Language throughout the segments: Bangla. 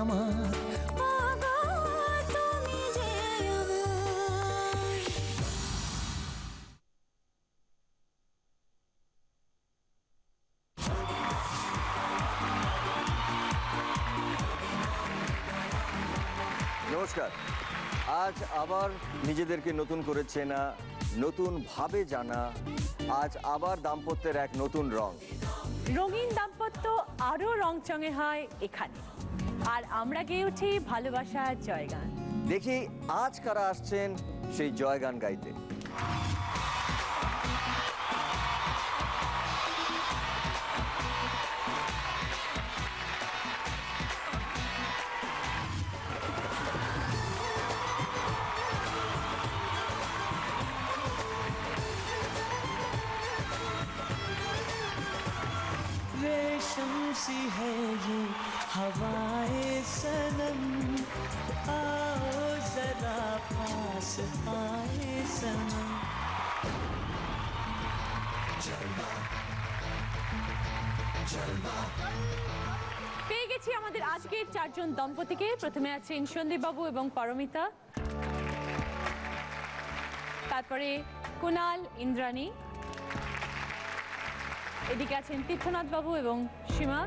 আমার, ওগো তুমি যে আমার। নমস্কার। আজ আবার নিজেদেরকে নতুন করে চেনা, নতুন ভাবে জানা, আজ আবার দাম্পত্যের এক নতুন রং। রঙিন দাম্পত্য আরো রংচঙে হয় এখানে, আর আমরা গেয়ে উঠি ভালোবাসার জয়গান। দেখি আজ কারা আসছেন সেই জয়গান গাইতে। रेशम सी है ये हवाएं सनम, आओ जरा पास आए सनम। পেয়ে গেছি আমাদের আজকের চারজন দম্পতিকে। প্রথমে আছেন সন্দীপ বাবু এবং পারমিতা, তারপরে কুনাল, ইন্দ্রাণী, এদিকে আছেন তীর্থনাথ বাবু এবং সীমা,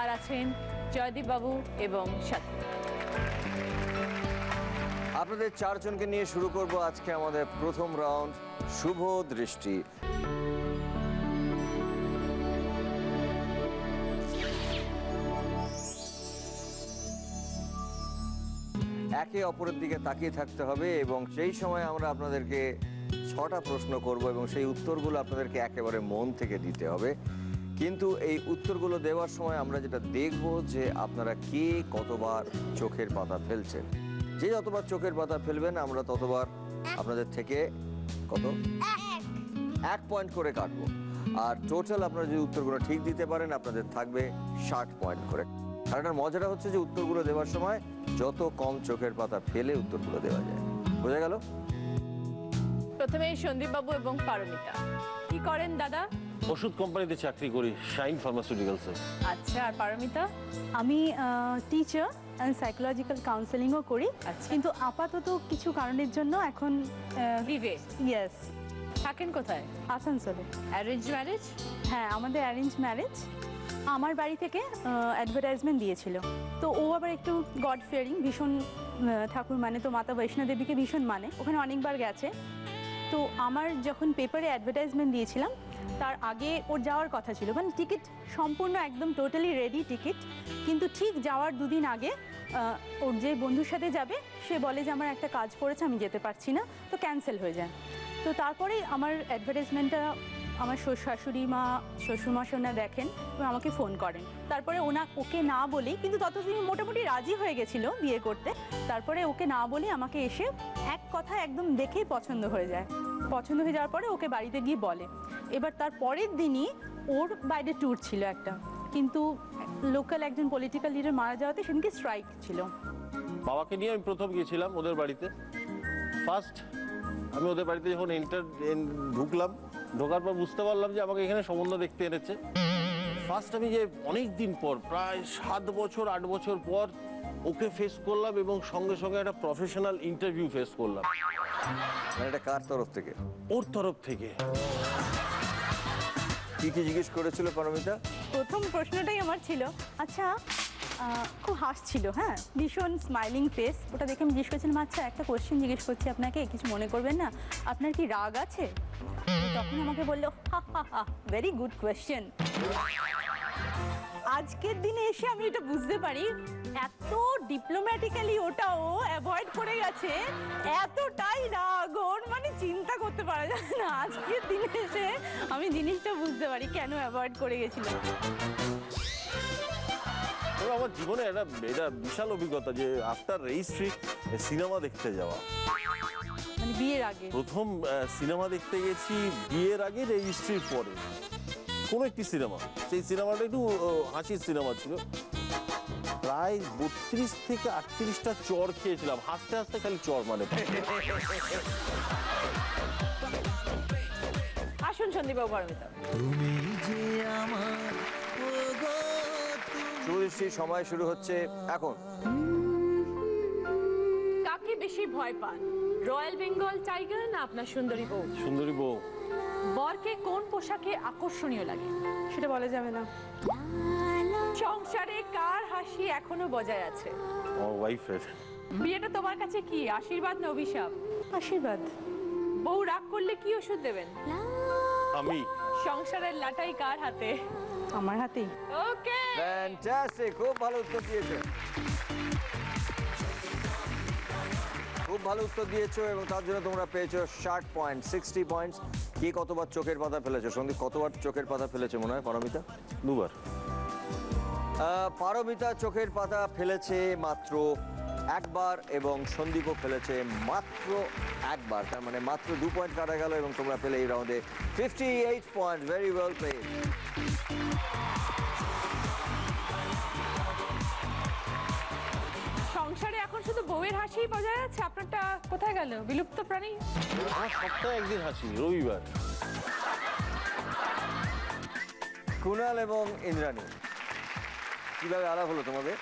আর আছেন জয়দীপ বাবু এবং সাথী। আপনাদের চারজনকে নিয়ে শুরু করব আজকে আমাদের প্রথম রাউন্ড, শুভ দৃষ্টি। একে অপরের দিকে তাকিয়ে থাকতে হবে এবং সেই সময় আমরা আপনাদেরকে 6টা প্রশ্ন করব এবং সেই উত্তরগুলো আপনাদেরকে একেবারে মন থেকে দিতে হবে। কিন্তু এই উত্তরগুলো দেওয়ার সময় আমরা যেটা দেখব যে আপনারা কে কতবার চোখের পাতা ফেলছেন। যে যতবার চোখের পাতা ফেলবেন আমরা ততবার আপনাদের থেকে কত 1 পয়েন্ট করে কাটবো। আর টোটাল আপনারা যদি উত্তরগুলো ঠিক দিতে পারেন আপনাদের থাকবে 60 পয়েন্ট করে। আর এটার মজাটা হচ্ছে যে উত্তরগুলো দেওয়ার সময় যত কম চোখের পাতা ফেলে উত্তরগুলো দেওয়া যায়। বোঝা গেল? প্রথমে সন্দীপ বাবু এবং পারমিতা, কি করেন দাদা? ওষুধ কোম্পানিতে চাকরি করি, শাইন ফার্মাসিউটিক্যালসে। আচ্ছা, আর পারমিতা? আমি টিচার অ্যান্ড সাইকোলজিক্যাল কাউন্সেলিংও করি, আচ্ছা। কিন্তু আপাতত কিছু কারণের জন্য এখন লিভে ইয়েস। থাকেন কোথায়? আসানসোলে। Arrange marriage? হ্যাঁ, আমাদের অ্যারেঞ্জ ম্যারেজ। আমার বাড়ি থেকে অ্যাডভার্টাইজমেন্ট দিয়েছিল, তো ও আবার একটু গড ফিয়ারিং, ভীষণ ঠাকুর মানে, তো মাতা বৈষ্ণো দেবীকে ভীষণ মানে, ওখানে অনেকবার গেছে। তো আমার যখন পেপারে অ্যাডভার্টাইজমেন্ট দিয়েছিলাম তার আগে ওর যাওয়ার কথা ছিল, মানে টিকিট সম্পূর্ণ একদম টোটালি রেডি টিকিট, কিন্তু ঠিক যাওয়ার 2 দিন আগে ওর যে বন্ধুর সাথে যাবে সে বলে যে আমার একটা কাজ পড়েছে, আমি যেতে পারছি না, তো ক্যান্সেল হয়ে যায়। তো তারপরেই আমার অ্যাডভার্টাইজমেন্টটা আমার শাশুড়ি মা, শ্বশুরমশাইরা দেখেন এবং আমাকে ফোন করেন। তারপরে ওকে না বলেই, কিন্তু ততদিন মোটামুটি রাজি হয়ে গেছিল বিয়ে করতে, তারপরে ওকে না বলে আমাকে এসে এক কথা একদম দেখেই পছন্দ হয়ে যায়। পছন্দ হয়ে যাওয়ার পরে ওকে বাড়িতে গিয়ে বলে। এবার তার পরের দিনই ওর বাইরে ট্যুর ছিল একটা, কিন্তু লোকাল একজন পলিটিক্যাল লিডার মারা যাওয়াতে সেদিনকে স্ট্রাইক ছিল। বাবাকে নিয়ে আমি প্রথম গিয়েছিলাম ওদের বাড়িতে। ফার্স্ট আমি ওদের বাড়িতে যখন ঢুকলাম, ঢোকার পর বুঝতে পারলাম যে আমাকে এখানে সম্বন্ধ দেখতে এনেছে। ফার্স্ট আমি যে অনেক দিন পর, প্রায় 7 বছর 8 বছর পর ওকে ফেস করলাম এবং সঙ্গে সঙ্গে একটা প্রফেশনাল ইন্টারভিউ ফেস করলাম। এটা কার তরফ থেকে? ওর তরফ থেকে। কি কি জিজ্ঞেস করেছিল পারমিতা? প্রথম প্রশ্নটাই আমার ছিল, আচ্ছা খুব হাসছিল, হ্যাঁ, ভীষণ স্মাইলিং ফেস, ওটা দেখে আমি জিজ্ঞেস করছিলাম, আচ্ছা একটা কোয়েশ্চেন জিজ্ঞেস করছি আপনাকে, কিছু মনে করবেন না, আপনার কি রাগ আছে? তখন আমাকে বললো, হা হা হা, ভেরি গুড কোয়েশ্চেন। আজকের দিনে এসে আমি এটা বুঝতে পারি এত ডিপ্লোম্যাটিক্যালি ওটা ও অ্যাভয়েড করে গেছে, এতটাই রাগ ওর, মানে চিন্তা করতে পারা যায় না। আজকের দিনে এসে আমি জিনিসটা বুঝতে পারি কেন অ্যাভয়েড করে গেছিল। আমার জীবনে এটা বিশাল অভিজ্ঞতা যে আফটার রেজিস্ট্রি সিনেমা দেখতে যাওয়া। মানে বিয়ের আগে প্রথম সিনেমা দেখতে গেছি, বিয়ের আগে রেজিস্ট্রির পরে কোনো একটি সিনেমা। সেই সিনেমাটা একটু হাসির সিনেমা ছিল। প্রায় 32 থেকে 38টা চর খেয়েছিলাম, হাসতে হাসতে খালি চর মানে। আসুন সন্দীপ বাবু, পারমিতা। তুমি যে আমার, ওগো তুমি শুভদৃষ্টি সময় শুরু হচ্ছে এখন। কাকে বেশি ভয় পান, রয়্যাল বেঙ্গল টাইগার না আপনার সুন্দরী বউ? সুন্দরী বউ। বরকে কোন পোশাকে আকর্ষণীয় লাগে? সেটা বলা যাবে না। সংসারে কার হাসি এখনো বজায় আছে? আমার ওয়াইফের। বিয়েটা তোমার কাছে কি আশীর্বাদ না অভিশাপ? আশীর্বাদ। বউ রাগ করলে কি ওষুধ দেবেন? আমি। সংসারের লাটাই কার হাতে? আমার হাতেই। ওকে, ফ্যান্টাস্টিক, খুব ভালো উত্তর দিয়েছো, খুব ভালো উত্তর দিয়েছো এবং তার জন্য তোমরা পেয়েছো 60 পয়েন্ট, 60 পয়েন্টস। কি কতবার চোখের পাতা ফেলেছো সন্দীপ? কতবার চোখের পাতা ফেলেছো মনে হয় পারমিতা? 2 বার। পারমিতা চোখের পাতা ফেলেছে মাত্র একবার এবং সন্দীপও ফেলেছে মাত্র একবার, তার মানে মাত্র 2 পয়েন্ট কাটা গেল এবং তোমরা পেলে এই রাউন্ডে 58 পয়েন্ট। Very well played. সংসারে এখন শুধু বউয়ের হাসিই বজায় আছে, আপনারটা কোথায় গেল? বিলুপ্ত প্রাণী। আমার সপ্তাহে একদিন হাসি, রবিবার। কুণাল এবং ইন্দ্রাণী, কিভাবে আলাপ হলো তোমাদের?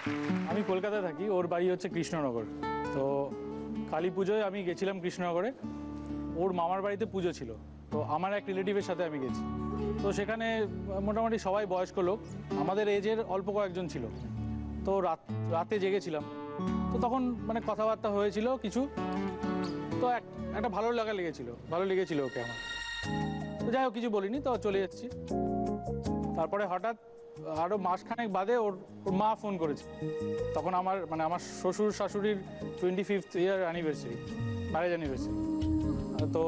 আমি কলকাতায় থাকি, ওর বাড়ি হচ্ছে কৃষ্ণনগর। তো কালী পুজোয় আমি গেছিলাম কৃষ্ণনগরে, ওর মামার বাড়িতে পুজো ছিল। তো আমার এক রিলেটিভের সাথে আমি গেছি। তো সেখানে মোটামুটি সবাই বয়স্ক লোক, আমাদের এজের অল্প কয়েকজন ছিল। তো রাতে জেগেছিলাম, তো তখন মানে কথাবার্তা হয়েছিল কিছু। তো একটা ভালো লেগেছিল ওকে আমার। তো যাই হোক, কিছু বলিনি, তো চলে এসেছি। তারপরে হঠাৎ আরও মাসখানেক বাদে ওর মা ফোন করেছে। তখন আমার শ্বশুর শাশুড়ির 25th ইয়ার অ্যানিভার্সারি, ম্যারেজ অ্যানিভার্সারি। তো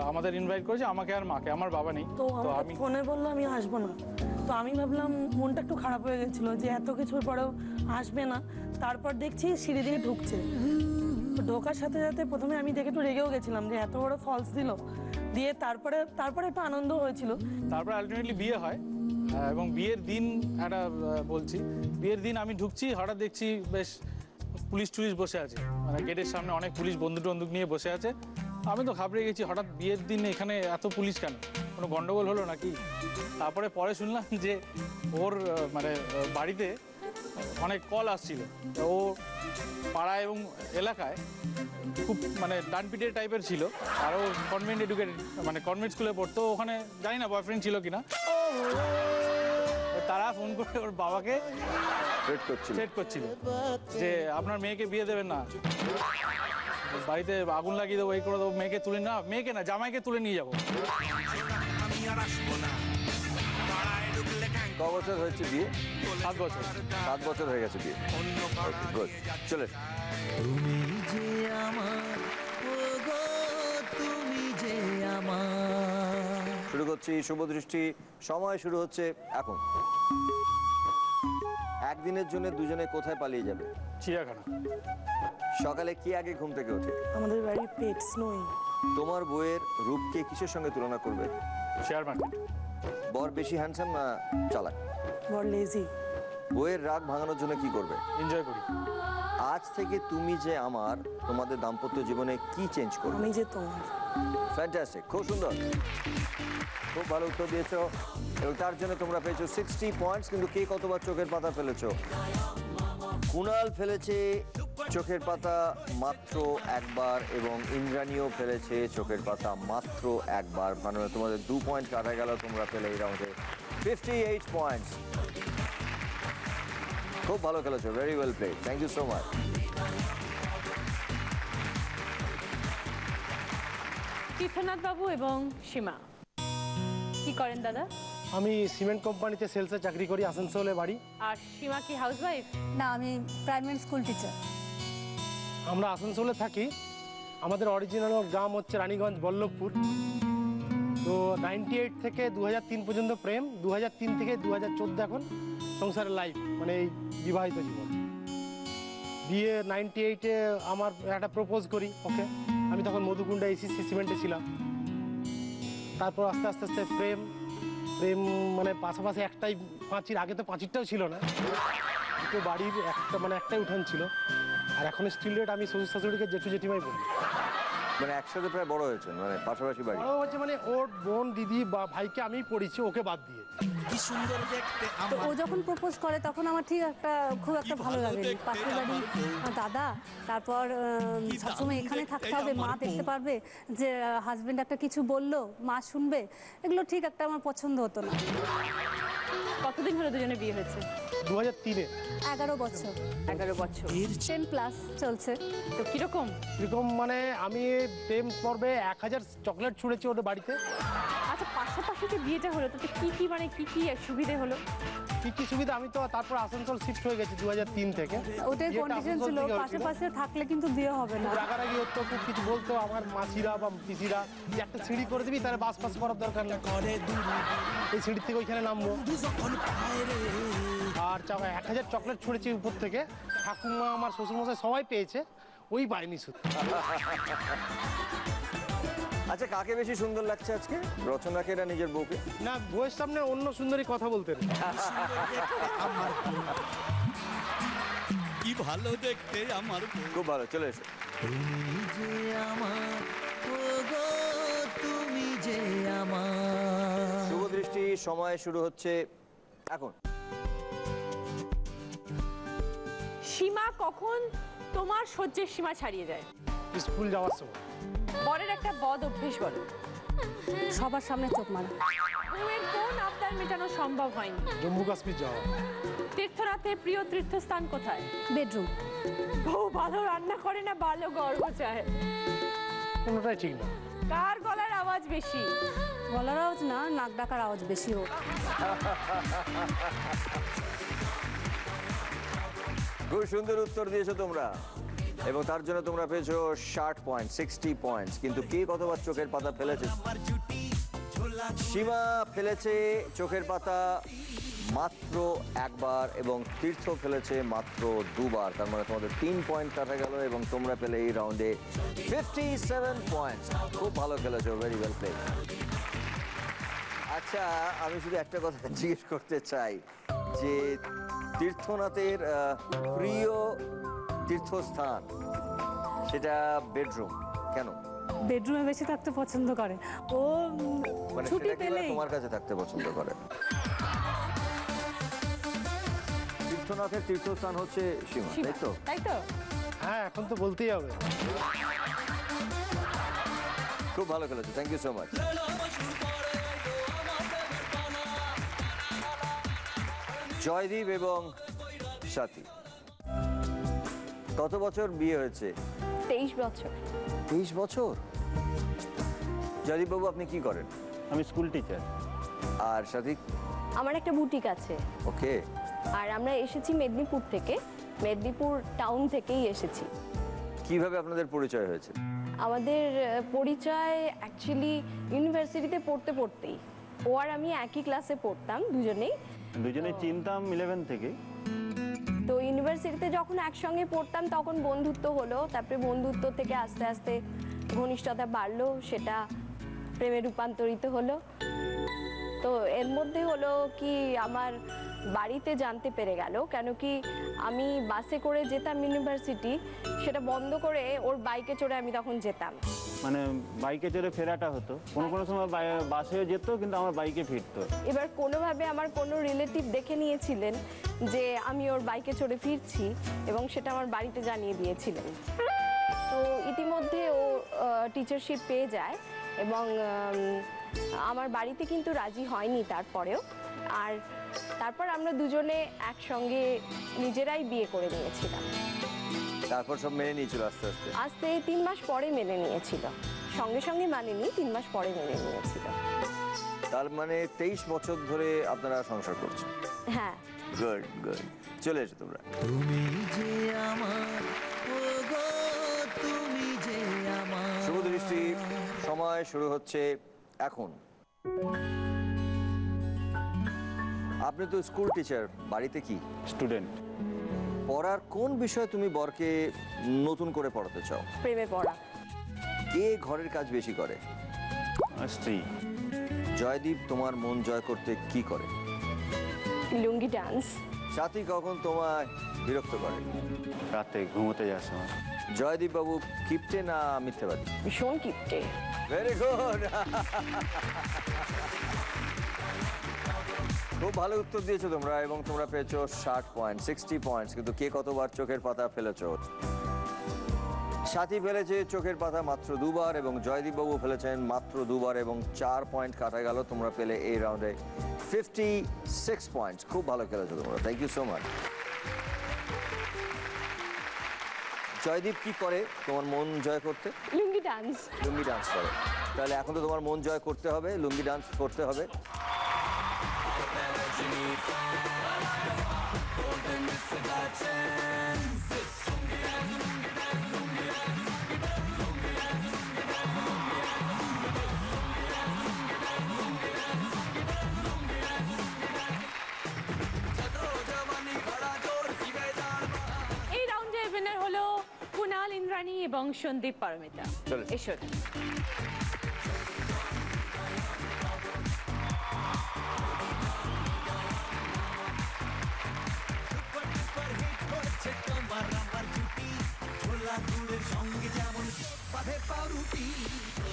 আমাদের ইনভাইট করেছে, আমাকে আর মাকে, আমার বাবা নেই। তো আমি ফোনে বললো আমি আসবো না। তো আমি ভাবলাম, মনটা একটু খারাপ হয়ে গেছিলো যে এত কিছুর পরেও আসবে না। তারপর দেখছি সিঁড়ি দিয়ে ঢুকছে। তো ঢোকার সাথে সাথে প্রথমে আমি দেখে একটু রেগেও গেছিলাম যে এত বড় ফলস দিল। দিয়ে তারপরে একটু আনন্দ হয়েছিল। তারপর আলটিমেটলি বিয়ে হয় এবং বিয়ের দিন বিয়ের দিন আমি ঢুকছি, হঠাৎ দেখছি বেশ পুলিশ বসে আছে, মানে গেটের সামনে অনেক পুলিশ বন্দুক নিয়ে বসে আছে। আমি তো ঘাবড়ে গেছি, হঠাৎ বিয়ের দিন এখানে এত পুলিশ কেন, কোনো গন্ডগোল হলো নাকি? তারপরে শুনলাম যে ওর বাড়িতে অনেক কল আসছিল। ও পাড়া এবং এলাকায় খুব ডানপিটের টাইপের ছিল। আর ও কনভেন্ট স্কুলে পড়তো। ওখানে জানি না বয়ফ্রেন্ড ছিল কিনা। তারা ফোন করে ওর বাবাকে থ্রেট করছিল যে আপনার মেয়েকে বিয়ে দেবেন না, বাড়িতে আগুন লাগিয়ে দেবো, এই করে দেবো, মেয়েকে না জামাইকে তুলে নিয়ে যাবো। ক বছর হয়েছে বিয়ে? 7 বছর। 7 বছর হয়ে গেছে বিয়ে। গুড, চলে। তুমি যে আমার, ও গো তুমি যে আমার। শুরু করছি শুভদৃষ্টি, সময় শুরু হচ্ছে এখন। একদিনের জন্য দুজনে কোথায় পালিয়ে যাবে? চিড়িয়াখানা। সকালে কি আগে ঘুম থেকে ওঠে? আমাদের বাড়ির পেট স্নোই। তোমার বইয়ের রূপকে কিসের সঙ্গে তুলনা করবে? Share market. বর বেশি হ্যান্ডসাম না চালাক? বড় লেজি। বইয়ের রাগ ভাঙানোর জন্য কি করবে? এনজয় করি। আজ থেকে তুমি যে আমার, তোমাদের দাম্পত্য জীবনে কি চেঞ্জ করবে? আমি যে তোমার। ফ্যান্টাস্টিক, খুব সুন্দর, খুব ভালো উত্তর দিয়েছো এবং তার জন্য তোমরা পেয়েছো 60 পয়েন্টস। কিন্তু কে কতবার চোখের পাতা ফেলেছো? কুণাল ফেলেছে চোখের পাতা মাত্র একবার এবং ইন্দ্রাণীও ফেলেছে চোখের পাতা মাত্র একবার। মানে তোমাদের 2 পয়েন্ট কাটা গেল, তোমরা পেলে এই রাউন্ডে 58 পয়েন্টস। খুব ভালো খেলেছো, very well played, thank you so much. Tirthanath babu এবং সীমা কি করেন দাদা? আমি সিমেন্ট কোম্পানিতে সেলসে চাকরি করি, আসানসোলে বাড়ি। আর সীমা কি হাউসওয়াইফ? না, আমি প্রাইমারি স্কুল টিচার। আমরা আসানসোলে থাকি। আমাদের অরিজিনাল গ্রাম হচ্ছে রানীগঞ্জ, বল্লভপুর। তো 98 থেকে 2003 পর্যন্ত প্রেম, 2003 থেকে 2014 এখন সংসারের লাইফ, মানে এই বিবাহিত জীবন। বিয়ে 98-এ আমার একটা প্রপোজ করি ওকে। আমি তখন মধুকুণ্ডা এসিসি সিমেন্টে ছিলাম। তারপর আস্তে আস্তে প্রেম মানে পাশাপাশি একটাই পাঁচির, আগে তো পাঁচিরটাও ছিল না, দুটো বাড়ির একটাই উঠান ছিল। আর এখন স্টিল রেট আমি শ্বশুর শাশুড়িকে জেঠু জেঠিমাই বলি। মানে একসাথে প্রায় বড় হয়েছেন, মানে পাশাপাশি বাড়ি। বড় হচ্ছে মানে ওর বোন দিদি বা ভাইকে আমি পড়িয়েছি, ওকে বাদ দিয়ে। কি সুন্দর দেখতে তো ও যখন প্রপোজ করে তখন আমার ঠিক খুব একটা ভালো লাগেনি। পাশের বাড়ি দাদা, তারপর সবসময় এখানে থাকতে হবে, মা দেখতে পারবে যে হাজবেন্ড একটা কিছু বললো মা শুনবে, এগুলো ঠিক একটা আমার পছন্দ হতো না। কতদিন হলো দুজনে বিয়ে হয়েছে? 2003-এ। 11 বছর, 11 বছর। 10+ চলছে। তো কিরকম? এরকম মানে আমি প্রেম পর্বে 1000 চকলেট ছুঁড়েছি ওদের বাড়িতে। আচ্ছা, পাশাপাশি যে বিয়েটা হলো তাতে কি কি মানে কি কি সুবিধে হলো? কি কি সুবিধা, আমি তো তারপর আসানসোল শিফট হয়ে গেছি 2003 থেকে। ওটাই বিয়েটা কন্ডিশন আসানসোল ছিল, থেকে পাশে হয়েছিল। পাশে থাকলে কিন্তু বিয়ে হবে না। রাগারাগি হতো, খুব কিছু বলতো আমার মাসিরা বা পিসিরা, যে একটা সিঁড়ি করে দিবি তাহলে বাস পাস করার দরকার নেই, এই সিঁড়ি থেকে ওইখানে নামবো। আর 1000 চকলেট ছুঁড়েছি উপর থেকে, ঠাকুমা আমার শ্বশুরমশাই সবাই পেয়েছে, ওই পায়নি শুধু। আচ্ছা, কাকে বেশি সুন্দর লাগছে আজকে, রচনাকে না নিজের বউকে? না, বউয়ের সামনে অন্য সুন্দরী কথা বলতেন। কি ভালো দেখতে আমার বউ। খুব ভালো, চলে এসো। তুমি যে আমার, ও গো তুমি যে আমার। শুভ দৃষ্টি, সময় শুরু হচ্ছে এখন। সীমা কখন তোমার সহ্যের সীমা ছাড়িয়ে যায়? স্কুল যাওয়ার সময়। বরের একটা বদ অভ্যেস বলো। সবার সামনে চোখ মারা। বউয়ের কোন আবদার মেটানো সম্ভব হয়নি? জম্মু কাশ্মীর যাওয়া। তীর্থনাথের প্রিয় তীর্থস্থান কোথায়? বেডরুম। বউ ভালো রান্না করে না ভালো গর্ব চায়? কোনোটাই ঠিক না। কার গলার আওয়াজ বেশি? গলার আওয়াজ না, নাক ডাকার আওয়াজ বেশি হোক। খুব সুন্দর উত্তর দিয়েছো তোমরা, এবং তার জন্য তোমরা পেয়েছো 60 পয়েন্ট, 60 পয়েন্টস। কিন্তু কে কতবার চোখের পাতা ফেলেছে? সীমা ফেলেছে চোখের পাতা মাত্র একবার, এবং তীর্থ ফেলেছে মাত্র 2বার। তার মানে তোমাদের 3 পয়েন্ট কাটা গেল, এবং তোমরা পেলে এই রাউন্ডে 57 পয়েন্টস। খুব ভালো খেলেছো, ভেরি ওয়েল প্লে। আচ্ছা, আমি শুধু একটা কথা জিজ্ঞেস করতে চাই যে তীর্থনাথের প্রিয় তীর্থস্থান সেটা বেডরুম, কেন? বেডরুমে বেশি থাকতে পছন্দ করে ও। মানে ছুটি সেটা কি পেলেই তোমার কাছে থাকতে পছন্দ করে? তীর্থনাথের তীর্থস্থান হচ্ছে সীমা, তাই তো? তাই তো? হ্যাঁ, এখন তো বলতেই হবে। খুব ভালো খেলেছো, thank you so much. Joydeep এবং সাথী, কত বছর বিয়ে হয়েছে? 23 বছর। 23 বছর। জয়দীপ বাবু, আপনি কি করেন? আমি স্কুল টিচার। আর সাথী? আমার একটা বুটিক আছে। ওকে। আর আমরা এসেছি মেদিনীপুর থেকে, মেদিনীপুর টাউন থেকেই এসেছি। কিভাবে আপনাদের পরিচয় হয়েছে? আমাদের পরিচয় অ্যাকচুয়ালি ইউনিভার্সিটিতে পড়তে পড়তেই। ও আর আমি একই ক্লাসে পড়তাম দুজনেই। চিনতাম 11 থেকে। তো ইউনিভার্সিটিতে যখন একসঙ্গে পড়তাম তখন বন্ধুত্ব হলো, তারপরে বন্ধুত্ব থেকে আস্তে আস্তে ঘনিষ্ঠতা বাড়লো, সেটা প্রেমে রূপান্তরিত হলো। তো এর মধ্যে হলো কি, আমার বাড়িতে জানতে পেরে গেল, কেন কি আমি বাসে করে যেতাম ইউনিভার্সিটি, সেটা বন্ধ করে ওর বাইকে চড়ে আমি তখন যেতাম। মানে বাইকে চড়ে ফেরাটা হতো, কোনো কোনো সময় বাসে যেত, কিন্তু আমার বাইকে ফিরতো। এবার কোনোভাবে আমার কোনো রিলেটিভ দেখে নিয়েছিলেন যে আমি ওর বাইকে চড়ে ফিরছি, এবং সেটা আমার বাড়িতে জানিয়ে দিয়েছিলেন। তো ইতিমধ্যে ও টিচারশিপ পেয়ে যায়, এবং আমার বাড়িতে কিন্তু রাজি হয়নি তারপরেও। আর তারপর আমরা দুজনে একসঙ্গে নিজেরাই বিয়ে করে নিয়েছিলাম। তারপর সব মেনে নিয়েছিল আস্তে আস্তে? আস্তে 3 মাস পরে মেনে নিয়েছিল, সঙ্গে সঙ্গে মানেনি, 3 মাস পরে মেনে নিয়েছিল। তার মানে 23 বছর ধরে আপনারা সংসার করছেন? হ্যাঁ। গুড গুড, চলে এসো তোমরা। তুমি যে আমার, ও গো তুমি যে আমার। শুভ দৃষ্টি, সময় শুরু হচ্ছে এখন। আপনি তো স্কুল টিচার, বাড়িতে কি স্টুডেন্ট। পড়ার কোন বিষয় তুমি বরকে নতুন করে পড়াতে চাও? প্রেমে পড়া। কে ঘরের কাজ বেশি করে? স্ত্রী। জয়দীপ তোমার মন জয় করতে কি করে? লুঙ্গি ডান্স। সাথী কখন তোমায় বিরক্ত করে? রাতে ঘুমোতে যাওয়ার সময়। জয়দীপ বাবু কিপটে না মিথ্যাবাদী? ভীষণ কিপটে। Very good. খুব ভালো উত্তর দিয়েছো তোমরা এবং তোমরা পেয়েছো 60 পয়েন্ট, 60 পয়েন্টস। কিন্তু কে কতবার চোখের পাতা ফেলেছো? সাথী ফেলেছে চোখের পাতা মাত্র 2 বার এবং জয়দীপ বাবু ফেলেছেন মাত্র 2 বার এবং 4 পয়েন্ট কাটা গেল। তোমরা পেলে এই রাউন্ডে 56 পয়েন্টস। খুব ভালো খেলেছো তোমরা, thank you so much. Joydeep কি করে তোমার মন জয় করতে? লুঙ্গি ডান্স। লুঙ্গি ডান্স করে। তাহলে এখন তো তোমার মন জয় করতে হবে, লুঙ্গি ডান্স করতে হবে। এই রাউন্ডের উইনার হলো কুনাল ইন্দ্রাণী এবং সন্দীপ পারমিতা। চলো। এসো।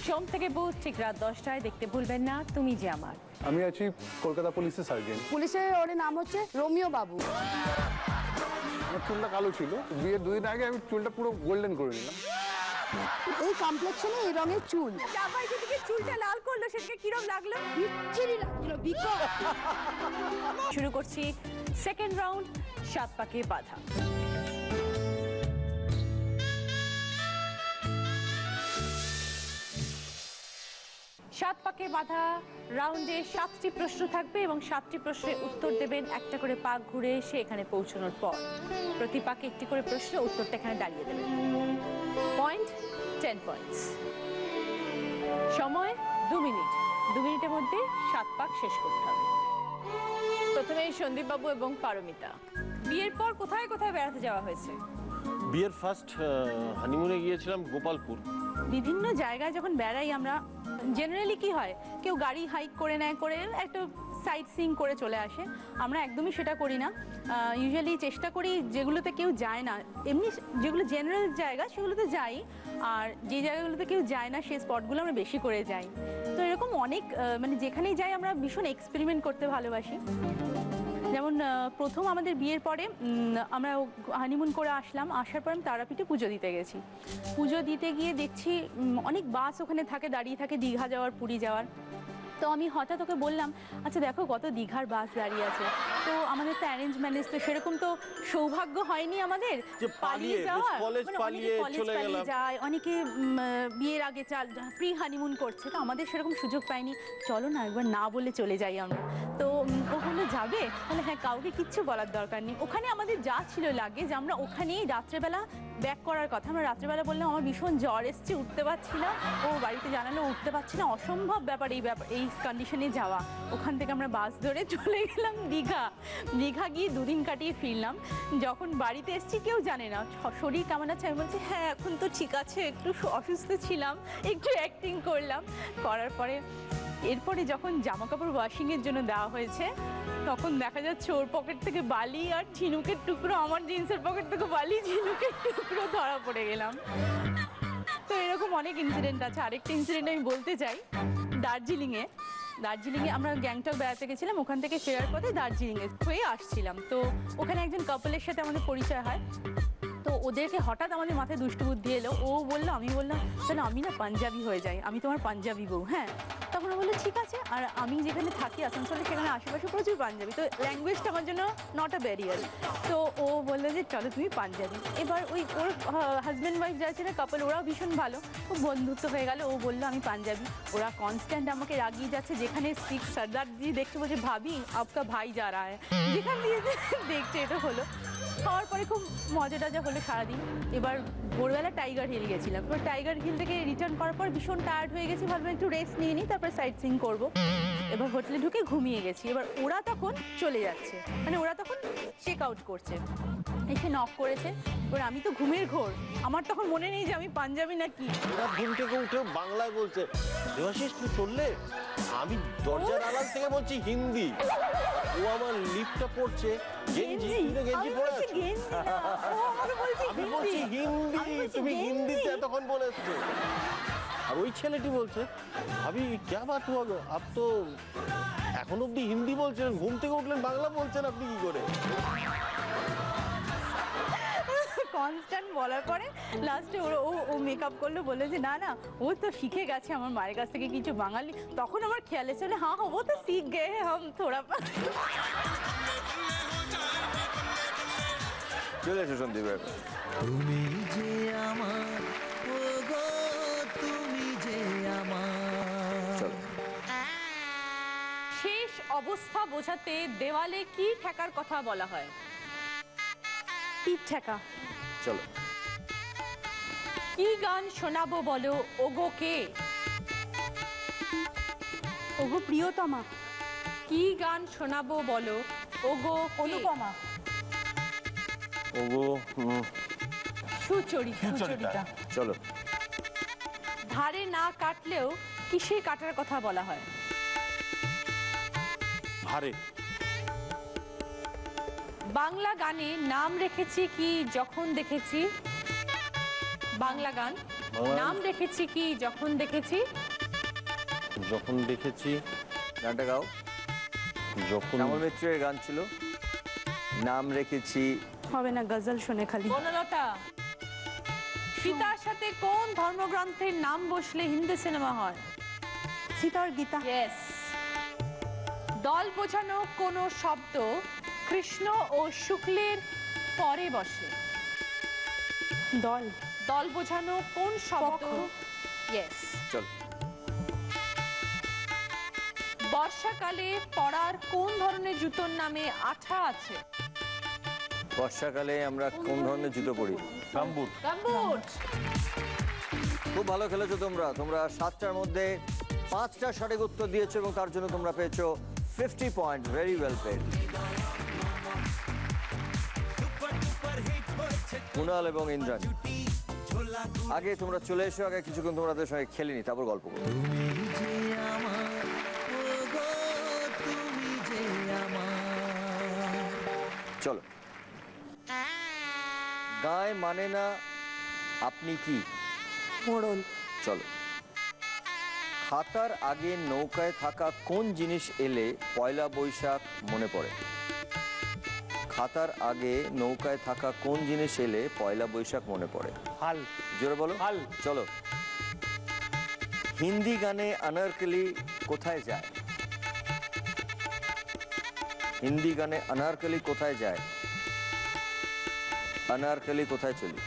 সোম থেকে বুধ ঠিক রাত 10টায় দেখতে ভুলবেন না তুমি যে আমার। আমি আছি কলকাতা পুলিশের সার্জেন্ট। পুলিশের ওর নাম হচ্ছে রোমিও বাবু। আমার চুলটা কালো ছিল, বিয়ের 2 দিন আগে আমি চুলটা পুরো গোল্ডেন করে নিলাম। এই কমপ্লেক্সনে এই রঙের চুল। জামাই যেদিকে চুলটা লাল করলো সেদিকে কিরম লাগলো? বিচ্ছিরি লাগছিল, বিকট। শুরু করছি সেকেন্ড রাউন্ড, 7 পাকে বাঁধা। সাত পাকে বাঁধা রাউন্ডে 7টি প্রশ্ন থাকবে এবং 7টি প্রশ্নের উত্তর দেবেন একটা করে পাক ঘুরে এসে এখানে পৌঁছানোর পর। প্রতি পাকে একটি করে প্রশ্ন, উত্তরটা এখানে দাঁড়িয়ে দেবেন। Point 10 points. সময় 2 মিনিট। 2 মিনিটের মধ্যে 7 পাক শেষ করতে হবে। প্রথমে সন্দীপ বাবু এবং পারমিতা, বিয়ের পর কোথায় কোথায় বেড়াতে যাওয়া হয়েছে? বিয়ের ফার্স্ট হানিমুনে গিয়েছিলাম গোপালপুর। বিভিন্ন জায়গায় যখন বেড়াই আমরা, জেনারেলি কি হয়, কেউ গাড়ি হাইক করে নেয়, করে একটা সাইট সিং করে চলে আসে। আমরা একদমই সেটা করি না। ইউজুয়ালি চেষ্টা করি যেগুলোতে কেউ যায় না, এমনি যেগুলো জেনারেল জায়গা সেগুলোতে যাই, আর যে জায়গাগুলোতে কেউ যায় না সেই স্পটগুলো আমরা বেশি করে যাই। তো এরকম অনেক মানে যেখানেই যাই আমরা ভীষণ এক্সপেরিমেন্ট করতে ভালোবাসি। যেমন প্রথম আমাদের বিয়ের পরে আমরা হানিমুন করে আসলাম, আসার পর আমি তারাপীঠে পুজো দিতে গেছি। পুজো দিতে গিয়ে দেখছি অনেক বাস ওখানে থাকে, দাঁড়িয়ে থাকে দীঘা যাওয়ার, পুরী যাওয়ার। তো আমি হঠাৎ ওকে বললাম, আচ্ছা দেখো কত দীঘার বাস দাঁড়িয়ে আছে। তো আমাদের তো অ্যারেঞ্জ ম্যারেজ, তো সেরকম তো সৌভাগ্য হয়নি আমাদের পালিয়ে যাওয়ার। পালিয়ে চলে গেলাম, যায় অনেকে বিয়ের আগে প্রি হানিমুন করছে, তো আমাদের সেরকম সুযোগ পাইনি। চলো না একবার না বলে চলে যাই আমরা। তো ও বললো যাবে, বলে হ্যাঁ, কাউকে কিচ্ছু বলার দরকার নেই। ওখানে আমাদের যা ছিল লাগে যে আমরা ওখানেই রাত্রেবেলা ব্যাক করার কথা। আমরা রাত্রেবেলা বললাম আমার ভীষণ জ্বর এসছে, উঠতে পারছি না। ও বাড়িতে জানালো উঠতে পারছি না, অসম্ভব ব্যাপার এই কন্ডিশনে যাওয়া। ওখান থেকে আমরা বাস ধরে চলে গেলাম দীঘা। দীঘা গিয়ে 2 দিন কাটিয়ে ফিরলাম। যখন বাড়িতে এসেছি কেউ জানে না শরীর কেমন আছে। আমি বলছি হ্যাঁ এখন তো ঠিক আছে, একটু অসুস্থ ছিলাম, একটু অ্যাক্টিং করলাম। করার পরে এরপরে যখন জামা কাপড় ওয়াশিংয়ের জন্য দেওয়া হয়েছে, তখন দেখা যাচ্ছে ওর পকেট থেকে বালি আর ঝিনুকের টুকরো, আমার জিন্সের পকেট থেকে বালি ঝিনুকের টুকরো ধরা পড়ে গেলাম। তো এরকম অনেক ইনসিডেন্ট আছে। আরেকটা ইনসিডেন্ট আমি বলতে চাই, দার্জিলিংয়ে আমরা গ্যাংটক বেড়াতে গেছিলাম, ওখান থেকে ফেরার পথে দার্জিলিংয়ে হয়ে আসছিলাম। তো ওখানে একজন কাপলের সাথে আমাদের পরিচয় হয়। তো ওদেরকে হঠাৎ আমাদের মাথায় দুষ্টু বুদ্ধি এলো। ও বললো, আমি বললাম তাহলে আমি না পাঞ্জাবি হয়ে যাই, আমি তোমার পাঞ্জাবি বউ। হ্যাঁ, তখন ও বললো ঠিক আছে। আর আমি যেখানে থাকি আসানসোলে, সেখানে আশেপাশে প্রচুর পাঞ্জাবি, তো ল্যাঙ্গুয়েজটা আমার জন্য নট আ ব্যারিয়ার। তো ও বললো যে চলো তুমি পাঞ্জাবি। এবার ওর হাজব্যান্ড ওয়াইফ যারা ছিল কাপল, ওরাও ভীষণ ভালো, খুব বন্ধুত্ব হয়ে গেল। ও বললো আমি পাঞ্জাবি। ওরা কনস্ট্যান্ট আমাকে রাগিয়ে যাচ্ছে, যেখানে শিখ সর্দারজি দেখছে বলছে ভাবি আপকা ভাই যা রা হ্যায়, যেখান দিয়ে দেখছে। এটা হলো খাওয়ার পরে খুব মজা টজা হলো সারাদিন। এবার ভোরবেলা টাইগার হিল গেছিলাম। এবার টাইগার হিল থেকে রিটার্ন করার পর ভীষণ টায়ার্ড হয়ে গেছি, ভাবলাম একটু রেস্ট নিয়ে নিই, তারপরে সাইট সিইং করবো। এবার হোটেলে ঢুকে ঘুমিয়ে গেছি, এবার ওরা তখন চলে যাচ্ছে, মানে ওরা তখন চেক আউট করছে, এসে নক করেছে। এবার আমি তো ঘুমের ঘোর, আমার তখন মনে নেই যে আমি পাঞ্জাবি নাকি। ওরা ঘুম থেকে উঠে বাংলায় বলছে, দেবাশিস তুই চললে? আমি দরজার আড়াল থেকে বলছি হিন্দি, ও আমার লিফটটা পড়ছে গেঞ্জি, তুই তো গেঞ্জি পরে আছিস। আমি বলছি হিন্দি, তুমি হিন্দিতে এতক্ষণ বলে এসছো। আর ওই ছেলেটি বলছে, আমি ক্যা বাত হুয়া গো, আপ তো এখন অব্দি হিন্দি বলছেন, ঘুম থেকে উঠলেন বাংলা বলছেন আপনি কি করে? কনস্ট্যান্ট বলার পরে লাস্টে ও মেকআপ করলো, বললো যে না না ও তো শিখে গেছে আমার মায়ের কাছ থেকে কিছু বাঙালি। তখন আমার খেয়ালে চলে হ্যাঁ ও তো শিখ গে হাম থোড়া। চলে এসো সন্দীপ। তুমি যে আমার, ও গো তুমি যে আমার। চলো। শেষ অবস্থা বোঝাতে দেওয়ালে কি ঠেকার কথা বলা হয়? পিঠ ঠেকা। চলো। কি গান শোনাবো বলো, ওগো কে? ওগো প্রিয়তমা। কি গান শোনাবো বলো, ওগো অনুপমা। ওগো সুচরিতা। চলো। ধারে না কাটলেও কিসে কাটার কথা বলা হয়? ভারে। বাংলা গানে নাম রেখেছি কি যখন দেখেছি? বাংলা গান নাম রেখেছি কি যখন দেখেছি? যখন দেখেছি। গানটা গাও। যখন শ্যামল মিত্রের গান ছিল, নাম রেখেছি। হবে না, গজল শুনে খালি। বনলতা, সীতার সাথে কোন ধর্মগ্রন্থের নাম বসলে হিন্দি সিনেমা হয়? সীতা আর গীতা। ইয়েস। দল বোঝানো কোন শব্দ কৃষ্ণ ও শুক্লের পরে বসে? দল। দল বোঝানো কোন শব্দ? ইয়েস। চল। বর্ষাকালে পরার কোন ধরনের জুতোর নামে আঠা আছে? বর্ষাকালে আমরা কোন ধরনের জুতো পরি? গাম্বুট। গাম্বুট। খুব ভালো খেলেছো তোমরা। তোমরা 7টার মধ্যে 5টা সঠিক উত্তর দিয়েছো এবং তার জন্য তোমরা পেয়েছো 50 point. Very well played. Kunal এবং ইন্দ্রাণী, আগে তোমরা চলে এসো, আগে কিছুক্ষণ তোমাদের সঙ্গে খেলে নি, তারপর গল্প করবো। তুমি যে আমার, ও গো তুমি যে আমার। চলো। গায়ে মানে না আপনি কি? মোড়ল। চলো। খাতার আগে নৌকায় থাকা কোন জিনিস এলে পয়লা বৈশাখ মনে পড়ে? খাতার আগে নৌকায় থাকা কোন জিনিস এলে পয়লা বৈশাখ মনে পড়ে? হাল। জোরে বলো। হাল। চলো। হিন্দি গানে अनारकली কোথায় যায়? হিন্দি গানে अनारकली কোথায় যায়? अनारकली কোথায় চলি?